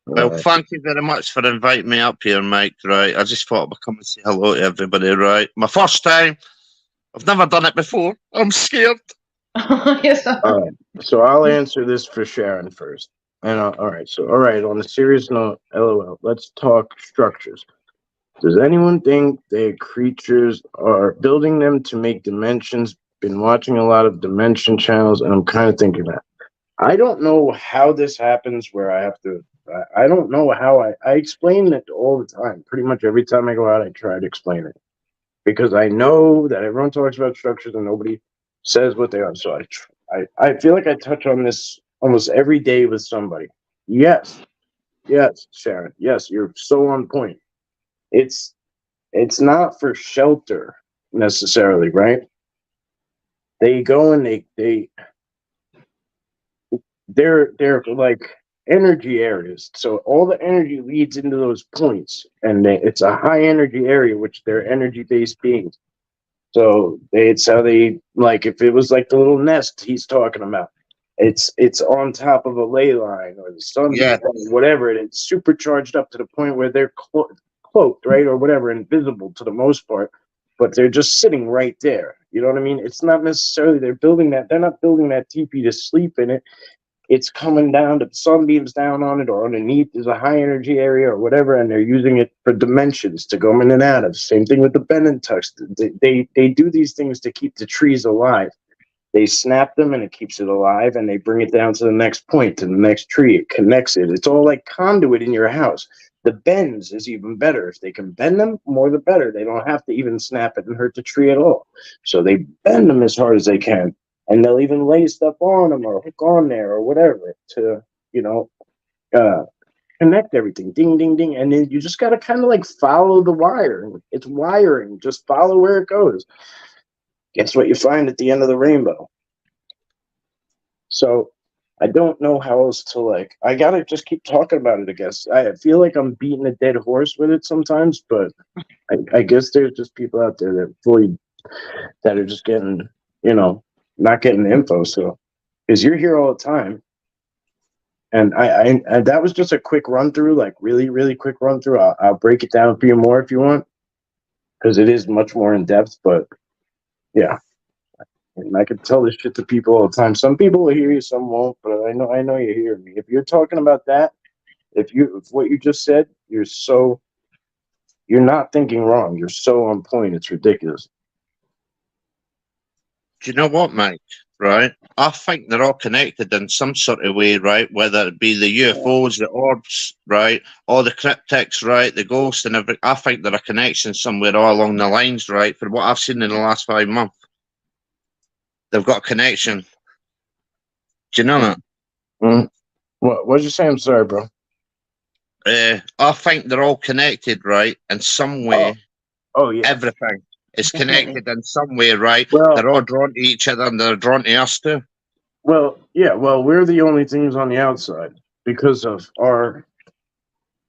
Well, thank you very much for inviting me up here, Mike. Right, I just thought I'd come and say hello to everybody. Right, my first time. I've never done it before. I'm scared. Yes. all right. So I'll answer this for Sharon first. And all right. So all right. On a serious note, LOL. Let's talk structures. Does anyone think the creatures are building them to make dimensions? Been watching a lot of dimension channels, and I'm kind of thinking that. I don't know how this happens where I have to. I don't know how I explain it all the time. Pretty much every time I go out, I try to explain it because I know that everyone talks about structures and nobody says what they are. So I feel like I touch on this almost every day with somebody. Yes, yes, Sharon. Yes, you're so on point. It's it's not for shelter necessarily, right? They go and they're like energy areas. So all the energy leads into those points, and it's a high energy area, which they're energy based beings. So it's how they like if it was like the little nest he's talking about. It's on top of a ley line or the sun, Yeah, whatever, and it's supercharged up to the point where they're cloaked, right, or whatever, invisible to the most part, but they're just sitting right there. You know what I mean? It's not necessarily they're building that. They're not building that teepee to sleep in it. It's coming down, the sunbeams down on it, or underneath is a high energy area or whatever, and they're using it for dimensions to go in and out of. Same thing with the Benentux. They do these things to keep the trees alive. They snap them and it keeps it alive, and they bring it down to the next point, to the next tree. It connects it. It's all like conduit in your house. The bends is even better. If they can bend them, more the better. They don't have to even snap it and hurt the tree at all. So they bend them as hard as they can, and they'll even lay stuff on them or hook on there or whatever to, you know, uh, connect everything. Ding, ding, ding. And then you just got to kind of like follow the wire. It's wiring. Just follow where it goes. Guess what you find at the end of the rainbow? So I don't know how else to like. I gotta just keep talking about it. I guess I feel like I'm beating a dead horse with it sometimes, but I guess there's just people out there that are just getting, not getting the info. So because you're here all the time, and and that was just a quick run through, like really really quick run through. I'll break it down for you more if you want, because it is much more in depth. But yeah. And I could tell this shit to people all the time. Some people will hear you, some won't, but I know you hear me. If you're talking about that, if what you just said, you're not thinking wrong. You're so on point. It's ridiculous. do you know what, Mike? Right, I think they're all connected in some sort of way, right? Whether it be the UFOs, the orbs, right, or the cryptics, right, the ghosts and everything. I think there are connections somewhere all along the lines, right? For what I've seen in the last 5 months, they've got a connection. Do you know that? Mm. What did you say? I'm sorry, bro. I think they're all connected, right? In some way, Oh yeah. everything is connected in some way, right? Well, They're all drawn to each other and they're drawn to us too. yeah. Well, we're the only things on the outside because of our.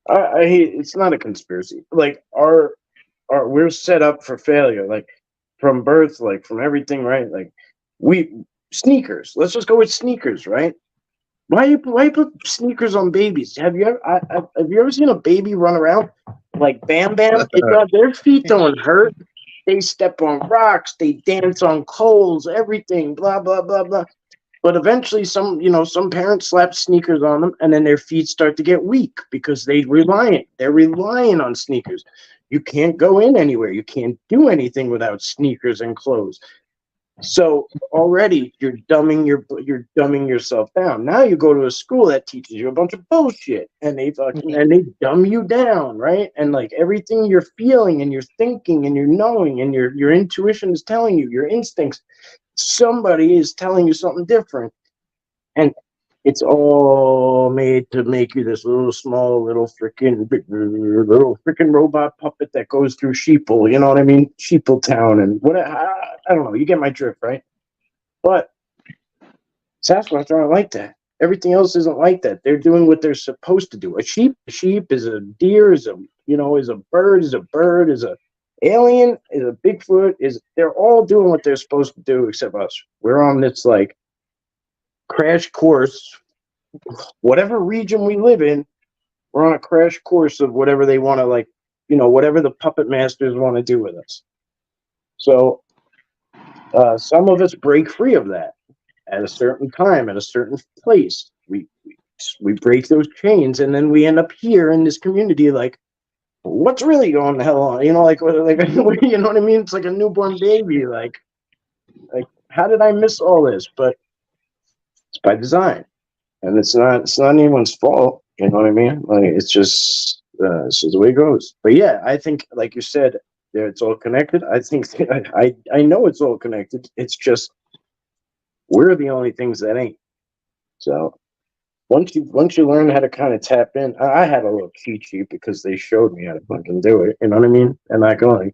I hate. It's not a conspiracy. Like we're set up for failure. Like from birth, like from everything, right? Like we sneakers. Let's just go with sneakers, right? Why you put sneakers on babies? Have you ever seen a baby run around like Bam Bam? Their feet don't hurt. They step on rocks. They dance on coals. Everything. Blah blah blah blah. But eventually, some parents slap sneakers on them, and then their feet start to get weak because they're relying on sneakers. You can't go in anywhere. You can't do anything without sneakers and clothes. So already you're dumbing yourself down. Now you go to a school that teaches you a bunch of bullshit, and they dumb you down, right? And like everything you're feeling and you're thinking and you're knowing and your intuition is telling you, your instincts, somebody is telling you something different, and it's all made to make you this little freaking robot puppet that goes through sheeple. You know what I mean? Sheeple town and what I don't know. You get my drift, right? But Sasquatch aren't like that. Everything else isn't like that. They're doing what they're supposed to do. A sheep is a deer, is a is a bird, is a alien, is a Bigfoot, is they're all doing what they're supposed to do except us. We're on this like crash course. Whatever region we live in, we're on a crash course of whatever they want to like, whatever the puppet masters want to do with us. So some of us break free of that at a certain time, at a certain place. We break those chains, and then we end up here in this community. Like, what's really going the hell on? Like you know what I mean? It's like a newborn baby. Like how did I miss all this? But it's by design, and it's not anyone's fault. You know what I mean? Like it's just the way it goes. But yeah, I think, like you said, it's all connected. I think I know it's all connected. It's just we're the only things that ain't. So once you learn how to kind of tap in, I had a little cheat sheet because they showed me how to fucking do it. You know what I mean? And I got a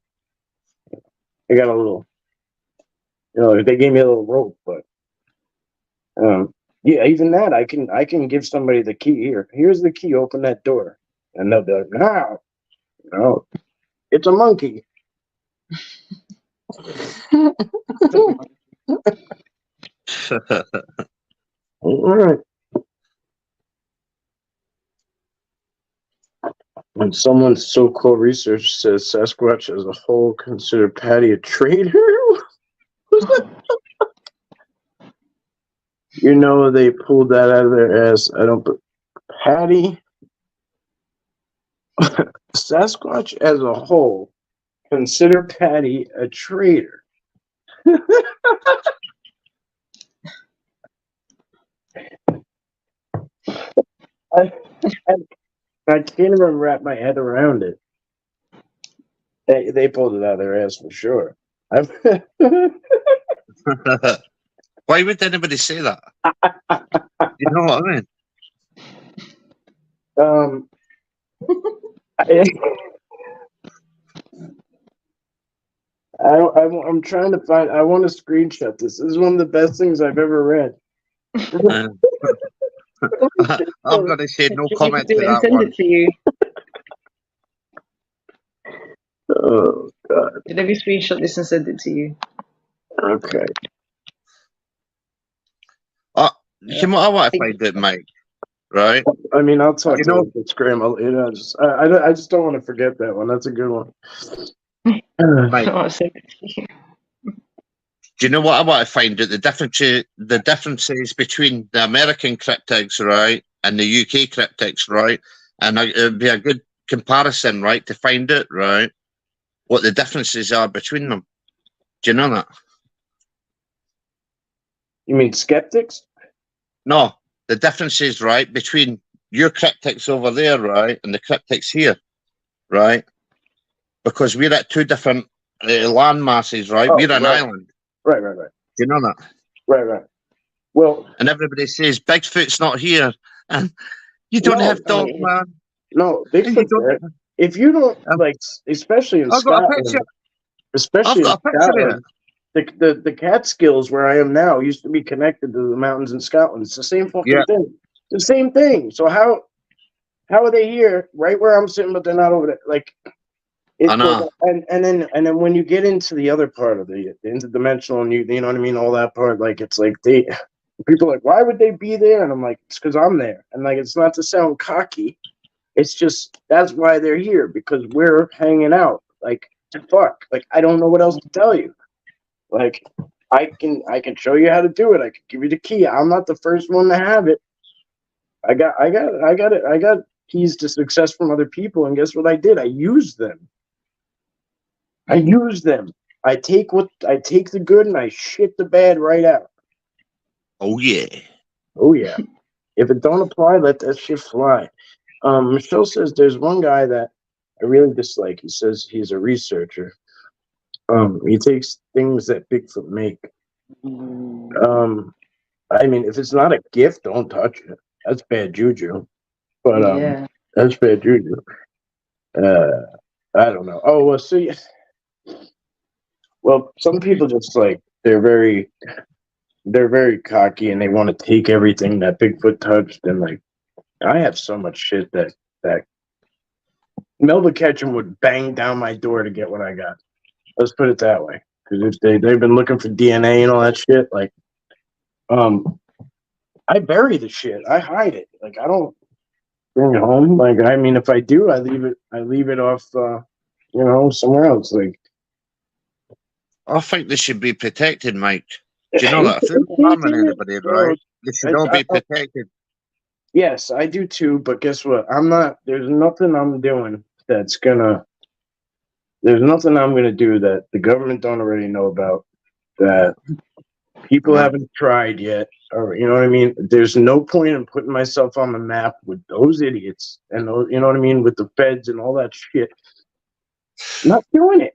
little, they gave me a little rope, but yeah, even that I can give somebody the key here. Here's the key. Open that door, and they'll be like, no, it's a monkey. All right. When someone's so-called research says Sasquatch as a whole considered Patty a traitor, they pulled that out of their ass. I don't. Patty, Sasquatch as a whole consider Patty a traitor. I can't even wrap my head around it. They pulled it out of their ass for sure. Why would anybody say that? You know what I mean? I'm trying to find. I want to screenshot this. This is one of the best things I've ever read. I'm gonna say no comment to do it and that send one. it to you. Oh God! Let me screenshot this and send it to you. Okay. You know what I want to find out, Mike? Right? I mean, I'll talk to the Scram. I just don't want to forget that one. That's a good one. Mike, I'll send it to you. do you know what I want to find out? The differences between the American cryptids, right, and the UK cryptids, right? And it would be a good comparison, right, to find out, right, what the differences are between them. Do you know that? You mean skeptics? No, the differences, right, between your cryptids over there, right, and the cryptids here, right? Because we're at two different land masses, right? We're an island. Right. Do you know that? Right. Well, and everybody says Bigfoot's not here, and you don't have dog, man. No, Bigfoot's there. If you don't like, especially in Scotland, the Catskills where I am now used to be connected to the mountains in Scotland. It's the same fucking thing. It's the same thing. So how are they here, right where I'm sitting, but they're not over there? Like, I know. And then when you get into the other part of the interdimensional, and you know what I mean, all that part, like it's like people are like, why would they be there? And I'm like, it's because I'm there. And like, it's not to sound cocky. It's just that's why they're here, because we're hanging out. Like, fuck. Like, I don't know what else to tell you. Like, I can show you how to do it. I can give you the key. I'm not the first one to have it. I got keys to success from other people, and guess what I did? I used them. I take the good and I shit the bad right out. Oh yeah. If it don't apply, let that shit fly. Michelle says there's one guy that I really dislike. He says he's a researcher. He takes things that Bigfoot make. I mean, if it's not a gift, don't touch it. That's bad juju. But that's bad juju. I don't know. Oh, well, see. Well, some people just like they're very they're very cocky and they want to take everything that Bigfoot touched. And like, I have so much shit that Melba Ketchum would bang down my door to get what I got. Let's put it that way. Because if they've been looking for DNA and all that shit, like, I bury the shit. I hide it. Like, I don't bring it home. Like, I mean, if I do, I leave it off, somewhere else. Like, I think they should be protected, Mike. Do you know that? If they're harming anybody, right? They should all be protected. Yes, I do too. But guess what? There's nothing I'm doing that's gonna. There's nothing I'm gonna do that the government don't already know about. That people haven't tried yet, or you know what I mean. There's no point in putting myself on the map with those idiots and those, you know what I mean, with the feds and all that shit. I'm not doing it.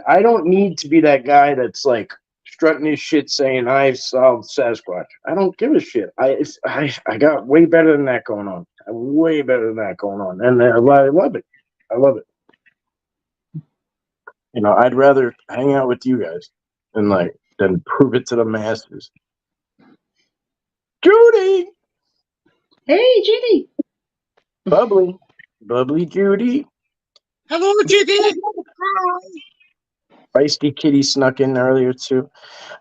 I don't need to be that guy that's like strutting his shit saying I've solved Sasquatch. I don't give a shit. I got way better than that going on. Way better than that going on, and I love it. I love it. You know, I'd rather hang out with you guys than prove it to the masses. Judy! Hey, Judy! Bubbly Judy. Hello, Judy! Feisty Kitty snuck in earlier, too.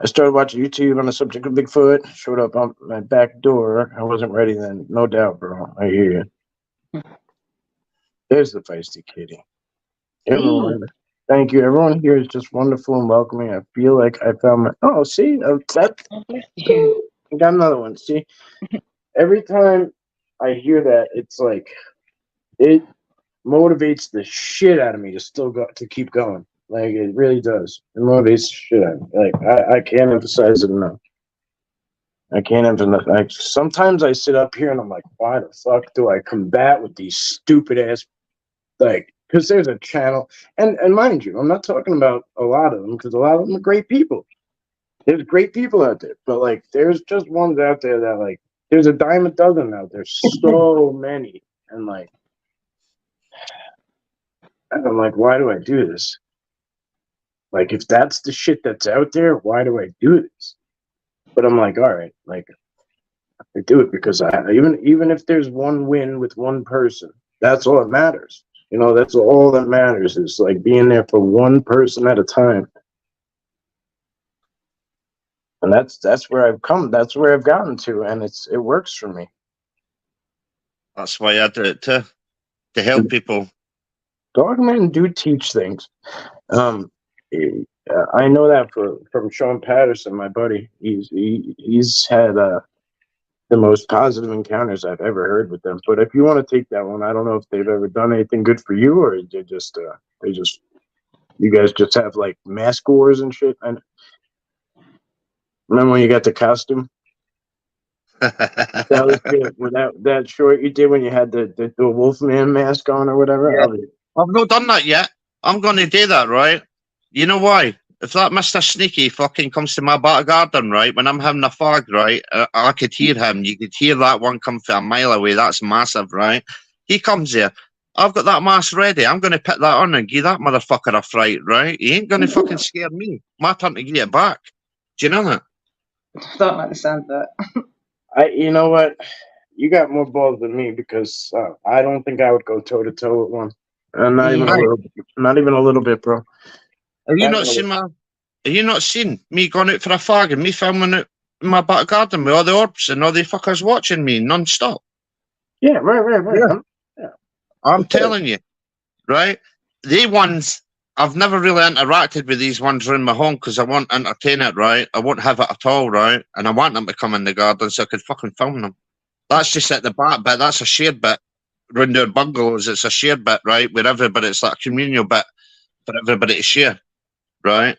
I started watching YouTube on the subject of Bigfoot. Showed up on my back door. I wasn't ready then. No doubt, bro. I hear you. There's the Feisty Kitty. Everyone, thank you. Everyone here is just wonderful and welcoming. I feel like I found my... Oh, see? That... I got another one. See? Every time I hear that, it's like... It motivates the shit out of me to keep going. Like, it really does. It motivates the shit out of me. Like, I can't emphasize it enough. I can't emphasize. Like, sometimes I sit up here and I'm like, why the fuck do I combat with these stupid ass, like, because there's a channel, and mind you, I'm not talking about a lot of them, because a lot of them are great people. There's great people out there, but like, there's just ones out there that like, there's a dime a dozen out there. So many, and like, I'm like, why do I do this? Like, if that's the shit that's out there, why do I do this? But I'm like, all right, like, I do it because even if there's one win with one person, that's all that matters. You know, that's all that matters is like being there for one person at a time. And that's where I've come. That's where I've gotten to, and it works for me. That's why I do it to help people. Dogmen do teach things. I know that from Sean Patterson, my buddy. He's had the most positive encounters I've ever heard with them. But if you want to take that one, I don't know if they've ever done anything good for you, or you guys just have like mask wars and shit. And remember when you got the costume? That was good. With that short you did when you had the Wolfman mask on or whatever. Yeah. I've not done that yet. I'm going to do that, right? You know why? If that Mr. Sneaky fucking comes to my back garden, right, when I'm having a fag, right, I could hear him. You could hear that one come from a mile away. That's massive, right? He comes here. I've got that mask ready. I'm going to put that on and give that motherfucker a fright, right? He ain't going to fucking scare me. My turn to get it back. Do you know that? I don't like the sound of that. You know what? You got more balls than me because I don't think I would go toe to toe with one. Not even a little bit, bro. Have you not seen me going out for a fag and me filming it in my back garden with all the orbs and all the fuckers watching me non-stop? Yeah, right. Yeah. I'm telling you, right? The ones, I've never really interacted with these ones around my home because I won't entertain it, right? I won't have it at all, right? And I want them to come in the garden so I could fucking film them. That's just at the back bit. That's a shared bit. Round their bungalows, it's a shared bit, right? Where everybody, it's like a communal bit for everybody to share, right?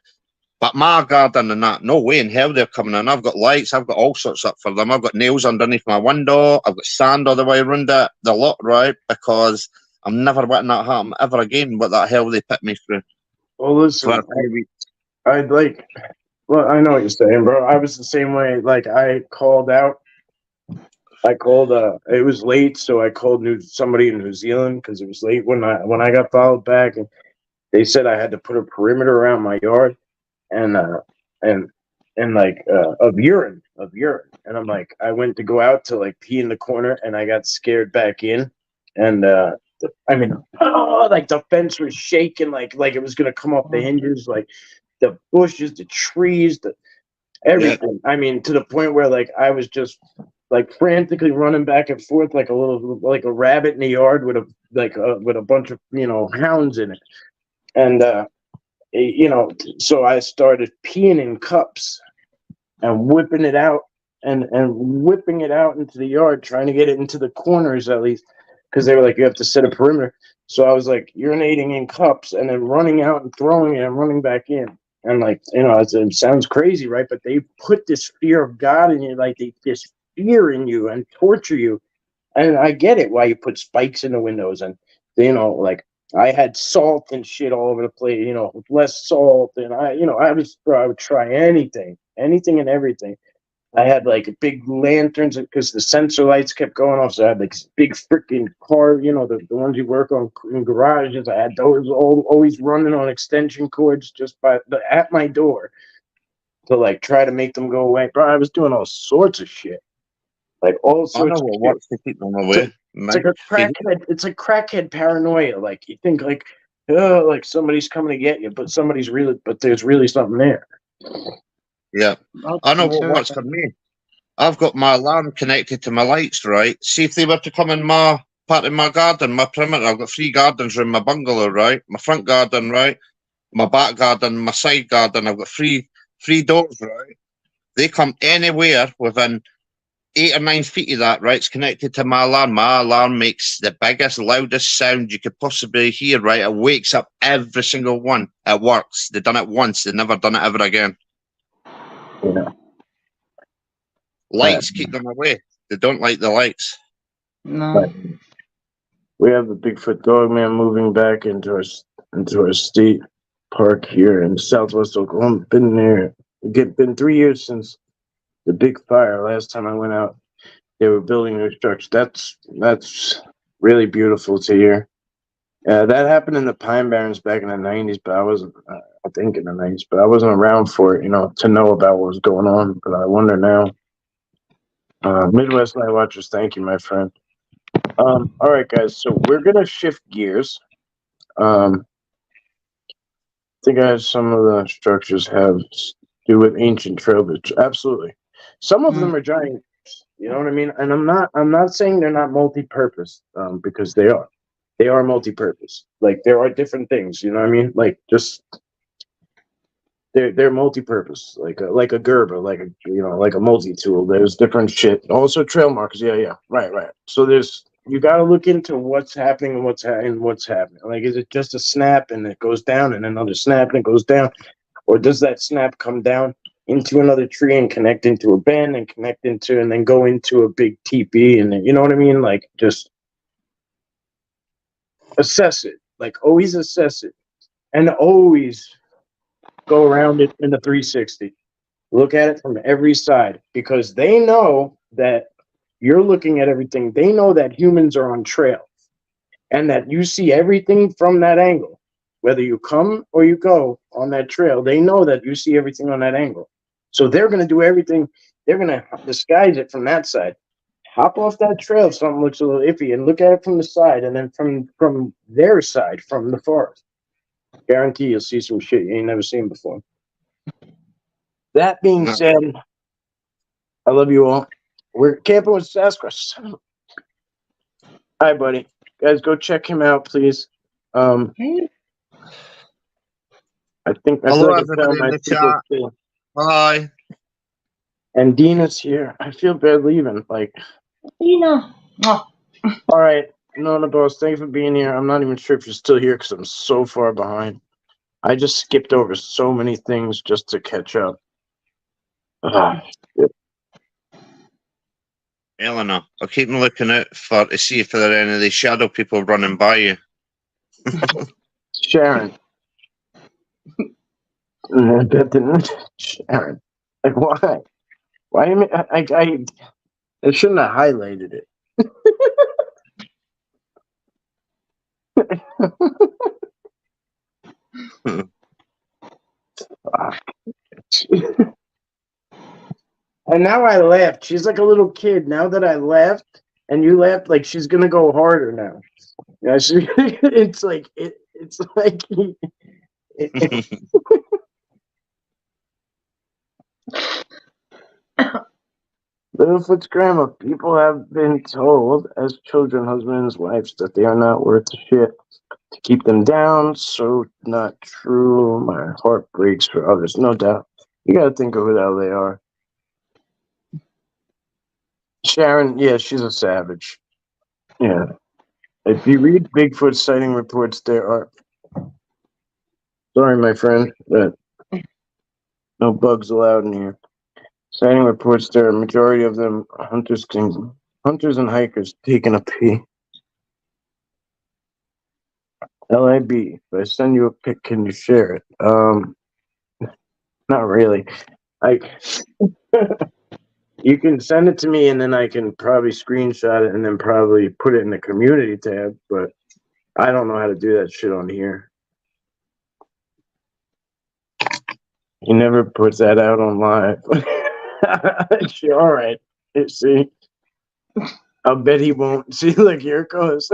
But my garden and that, no way in hell they're coming in. I've got lights, I've got all sorts up for them. I've got nails underneath my window, I've got sand all the way around it, the lot, right? Because I'm never letting that happen ever again. What the hell they put me through. Well, listen, I know what you're saying, bro. I was the same way. Like, I called, it was late, so I called somebody in New Zealand because it was late when I got followed back, and they said I had to put a perimeter around my yard, and and like of urine, and I'm like, I went to go out to like pee in the corner, and I got scared back in, and I mean, like the fence was shaking, like it was gonna come off the hinges, like the bushes, the trees, the Yeah. everything. I mean, to the point where like I was just like frantically running back and forth like like a rabbit in the yard with a bunch of hounds in it, and so I started peeing in cups and whipping it out and whipping it out into the yard, trying to get it into the corners at least, because they were like, you have to set a perimeter. So I was like urinating in cups and then running out and throwing it and running back in. And like, it sounds crazy, right? But they put this fear of God in you, like this fear in you and torture you. And I get it why you put spikes in the windows and like I had salt and shit all over the place, less salt, and I would try anything and everything. I had like big lanterns because the sensor lights kept going off. So I had like big freaking car, the ones you work on in garages. I had those always running on extension cords just at my door to like try to make them go away. Bro, I was doing all sorts of shit, like all I know sorts of what shit. works to keep them away. It's like a crackhead. It's like crackhead paranoia. Like you think like, oh, like somebody's coming to get you, but there's really something there. Yeah. I know what works for me. I've got my alarm connected to my lights, right? See if they were to come in my part of my garden, my perimeter. I've got 3 gardens around my bungalow, right? My front garden, right? My back garden, my side garden. I've got three doors, right? They come anywhere within 8 or 9 feet of that, right? It's connected to my alarm. My alarm makes the biggest, loudest sound you could possibly hear, right? It wakes up every single one. It works. They've done it once. They've never done it ever again. Yeah. Lights keep them away. They don't like the lights. No. We have the Bigfoot dog man moving back into our state park here in Southwest Oklahoma. Been there. Been 3 years since the big fire. Last time I went out, they were building new structures. That's really beautiful to hear. That happened in the Pine Barrens back in the '90s, but I wasn't. I think in the '90s, but I wasn't around for it, to know about what was going on. But I wonder now. Midwest Night Watchers, thank you, my friend. All right, guys. So we're gonna shift gears. I think some of the structures have to do with ancient tropes. Absolutely, some of them are giant. You know what I mean? And I'm not saying they're not multi-purpose, because they are. They are multi-purpose. Like there are different things. You know what I mean? Like just they're multi-purpose. Like a Gerber, like a multi-tool. There's different shit. Also trail markers. Yeah. Right. So you got to look into what's happening and what's happening. Like, is it just a snap and it goes down and another snap and it goes down? Or does that snap come down into another tree and connect into a bend and and then go into a big teepee? And then, you know what I mean? Like, just assess it. Like, always assess it. And always go around it in the 360. Look at it from every side, because they know that you're looking at everything. They know that humans are on trail and that you see everything from that angle. Whether you come or you go on that trail, they know that you see everything on that angle. So they're going to do everything. They're going to disguise it from that side. Hop off that trail if something looks a little iffy and look at it from the side, and then from their side, from the forest. Guarantee you'll see some shit you ain't never seen before. That being said, I love you all. We're camping with Sasquatch. Hi, buddy. Guys, go check him out, please. I think Hello, like everybody in the chat. Too. Hi. And Dina's here. I feel bad leaving. Like, Dina. Oh. All right. No, boss. Thanks for being here. I'm not even sure if you're still here because I'm so far behind. I just skipped over so many things just to catch up. Eleanor, I'll keep looking out to see if there are any of these shadow people running by you. Sharon. Sharon. Like, why? Why do you mean? I shouldn't have highlighted it. And now I laughed. She's like a little kid. Now that I laughed and you laughed, like she's gonna go harder now. Yeah, it's like it's like Littlefoot's grandma. People have been told as children, husbands, wives, that they are not worth shit. To keep them down, so not true. My heart breaks for others, no doubt. You gotta think of who the hell they are. Sharon, yeah, she's a savage. Yeah. If you read Bigfoot sighting reports, there are. Sorry, my friend, but no bugs allowed in here. Sighting reports, there are a majority of them hunters and hikers taking a pee. LIB, if I send you a pic, can you share it? Not really. You can send it to me and then I can probably screenshot it and then probably put it in the community tab, but I don't know how to do that shit on here. He never puts that out on live. All right. See, I'll bet he won't. See, look, here it goes.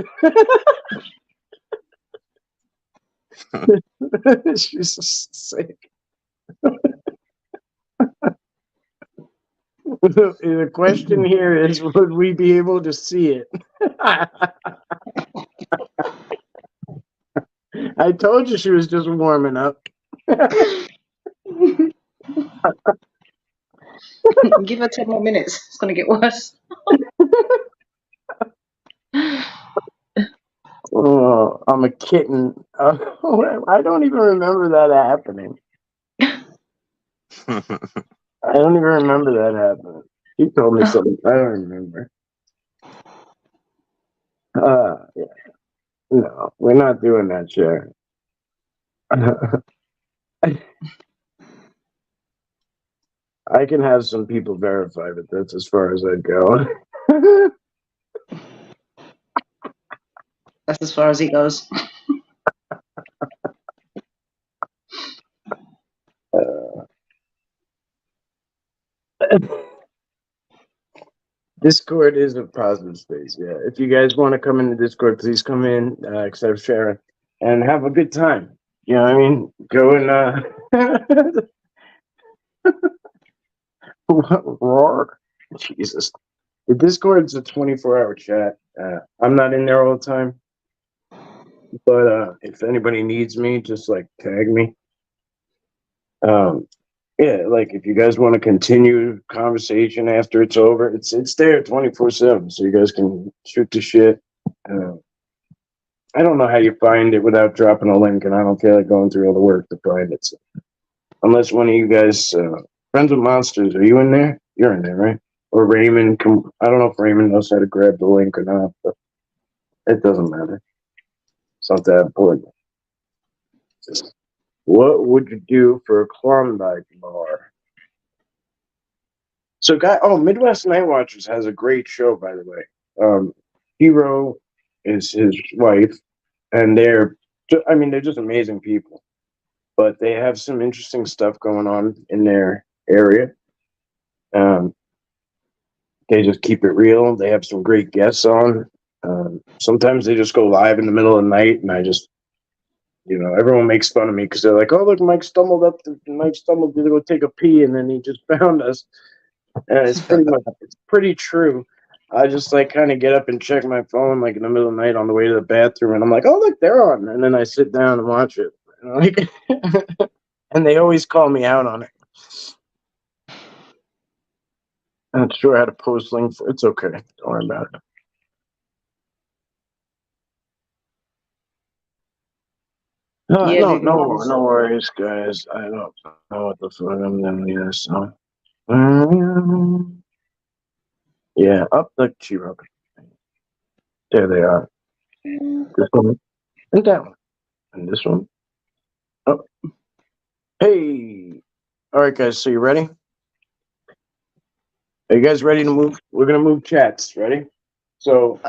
She's sick. The question here is, would we be able to see it? I told you she was just warming up. Give her 10 more minutes. It's going to get worse. Oh, I'm a kitten. I don't even remember that happening. I don't even remember that happening. He told me something. I don't remember. Yeah. No, we're not doing that, Sharon. I can have some people verify, but that's as far as I'd go. That's as far as he goes. Discord is a positive space. Yeah. If you guys want to come into Discord, please come in, except Sharon, and have a good time. You know what I mean? Go and roar. Jesus. The Discord's a 24-hour chat. I'm not in there all the time, but if anybody needs me, just like tag me. Yeah, like if you guys want to continue conversation after it's over, it's there 24/7, so you guys can shoot the shit. I don't know how you find it without dropping a link, and I don't feel like going through all the work to find it. So, unless one of you guys, friends with monsters, are you in there? You're in there, right? Or Raymond? I don't know if Raymond knows how to grab the link or not, but it doesn't matter. It's not that important. Just, what would you do for a Klondike bar? So, Midwest Night Watchers has a great show, by the way. Hero is his wife, and they're just amazing people. But they have some interesting stuff going on in their area. They just keep it real. They have some great guests on. Sometimes they just go live in the middle of the night, and I just, everyone makes fun of me because they're like, "Oh, look, Mike stumbled to go take a pee, and then he just found us." And it's pretty true. I just like kind of get up and check my phone like in the middle of the night on the way to the bathroom, and I'm like, "Oh, look, they're on," and then I sit down and watch it. And they always call me out on it. I'm not sure how to post links. It's okay. Don't worry about it. No worries, guys. I don't know what the fuck I'm doing here, so. Yeah, up the Chiro. There they are. This one and that one. And this one. Oh. Hey. All right, guys. So you ready? Are you guys ready to move? We're going to move chats. Ready? So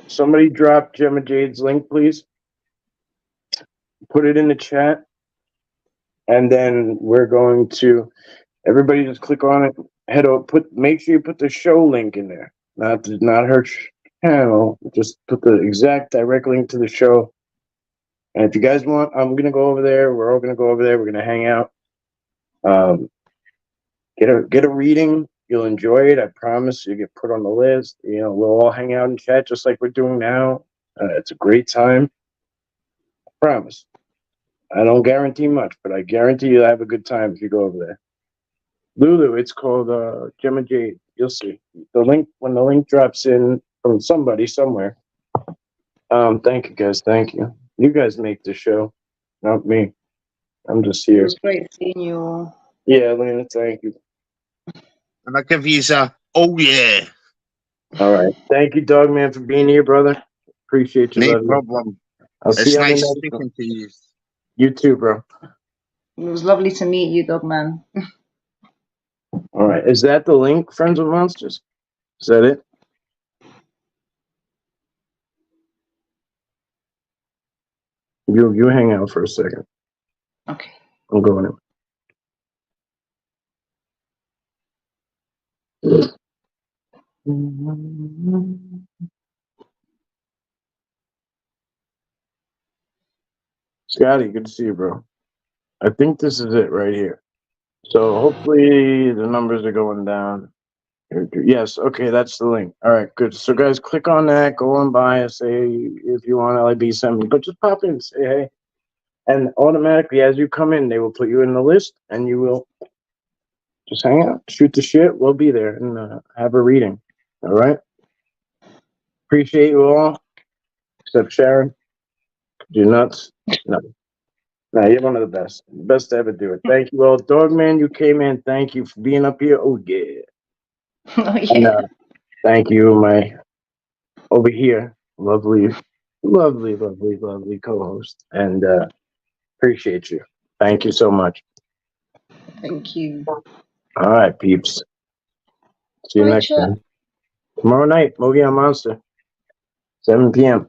somebody drop Gemma Jade's link, please. Put it in the chat. And then we're going to, everybody just click on it. head over. Make sure you put the show link in there, not her channel. Just put the exact direct link to the show. And if you guys want, I'm gonna go over there. We're all gonna go over there. We're gonna hang out. Get a reading. You'll enjoy it. I promise. You get put on the list. You know, we'll all hang out and chat just like we're doing now. It's a great time. I promise. I don't guarantee much, but I guarantee you'll have a good time if you go over there. Lulu, it's called Gemma Jade. You'll see the link when the link drops in from somebody somewhere. Thank you guys. Thank you. You guys make the show, not me. I'm just It here. was great seeing you all. Yeah, Lena. Thank you. And I give you a oh yeah. All right. Thank you, Dog Man, for being here, brother. Appreciate you. No Love you. problem. I'll see It's you on the nice next one. speaking to you. You too, bro. It was lovely to meet you, dog man. All right. Is that the link, Friends with Monsters? Is that it? You hang out for a second. Okay. I'm going in. Scotty, good to see you, bro. I think this is it right here. So hopefully the numbers are going down. Yes, okay, that's the link. All right, good. So guys, click on that, go on by and say if you want LIB, send me. But just pop in and say hey. And automatically as you come in, they will put you in the list and you will just hang out, shoot the shit. We'll be there and have a reading. All right. Appreciate you all. Except Sharon. You're nuts. No. No, you're one of the best. Best to ever do it. Thank you all. Dogman, you came in. Thank you for being up here. Oh, yeah. Oh And, yeah. thank you, my over here, lovely co-host. And appreciate you. Thank you so much. Thank you. All right, peeps. See you Bye, next chat. time. Tomorrow night, Mogi on Monster, 7 p.m.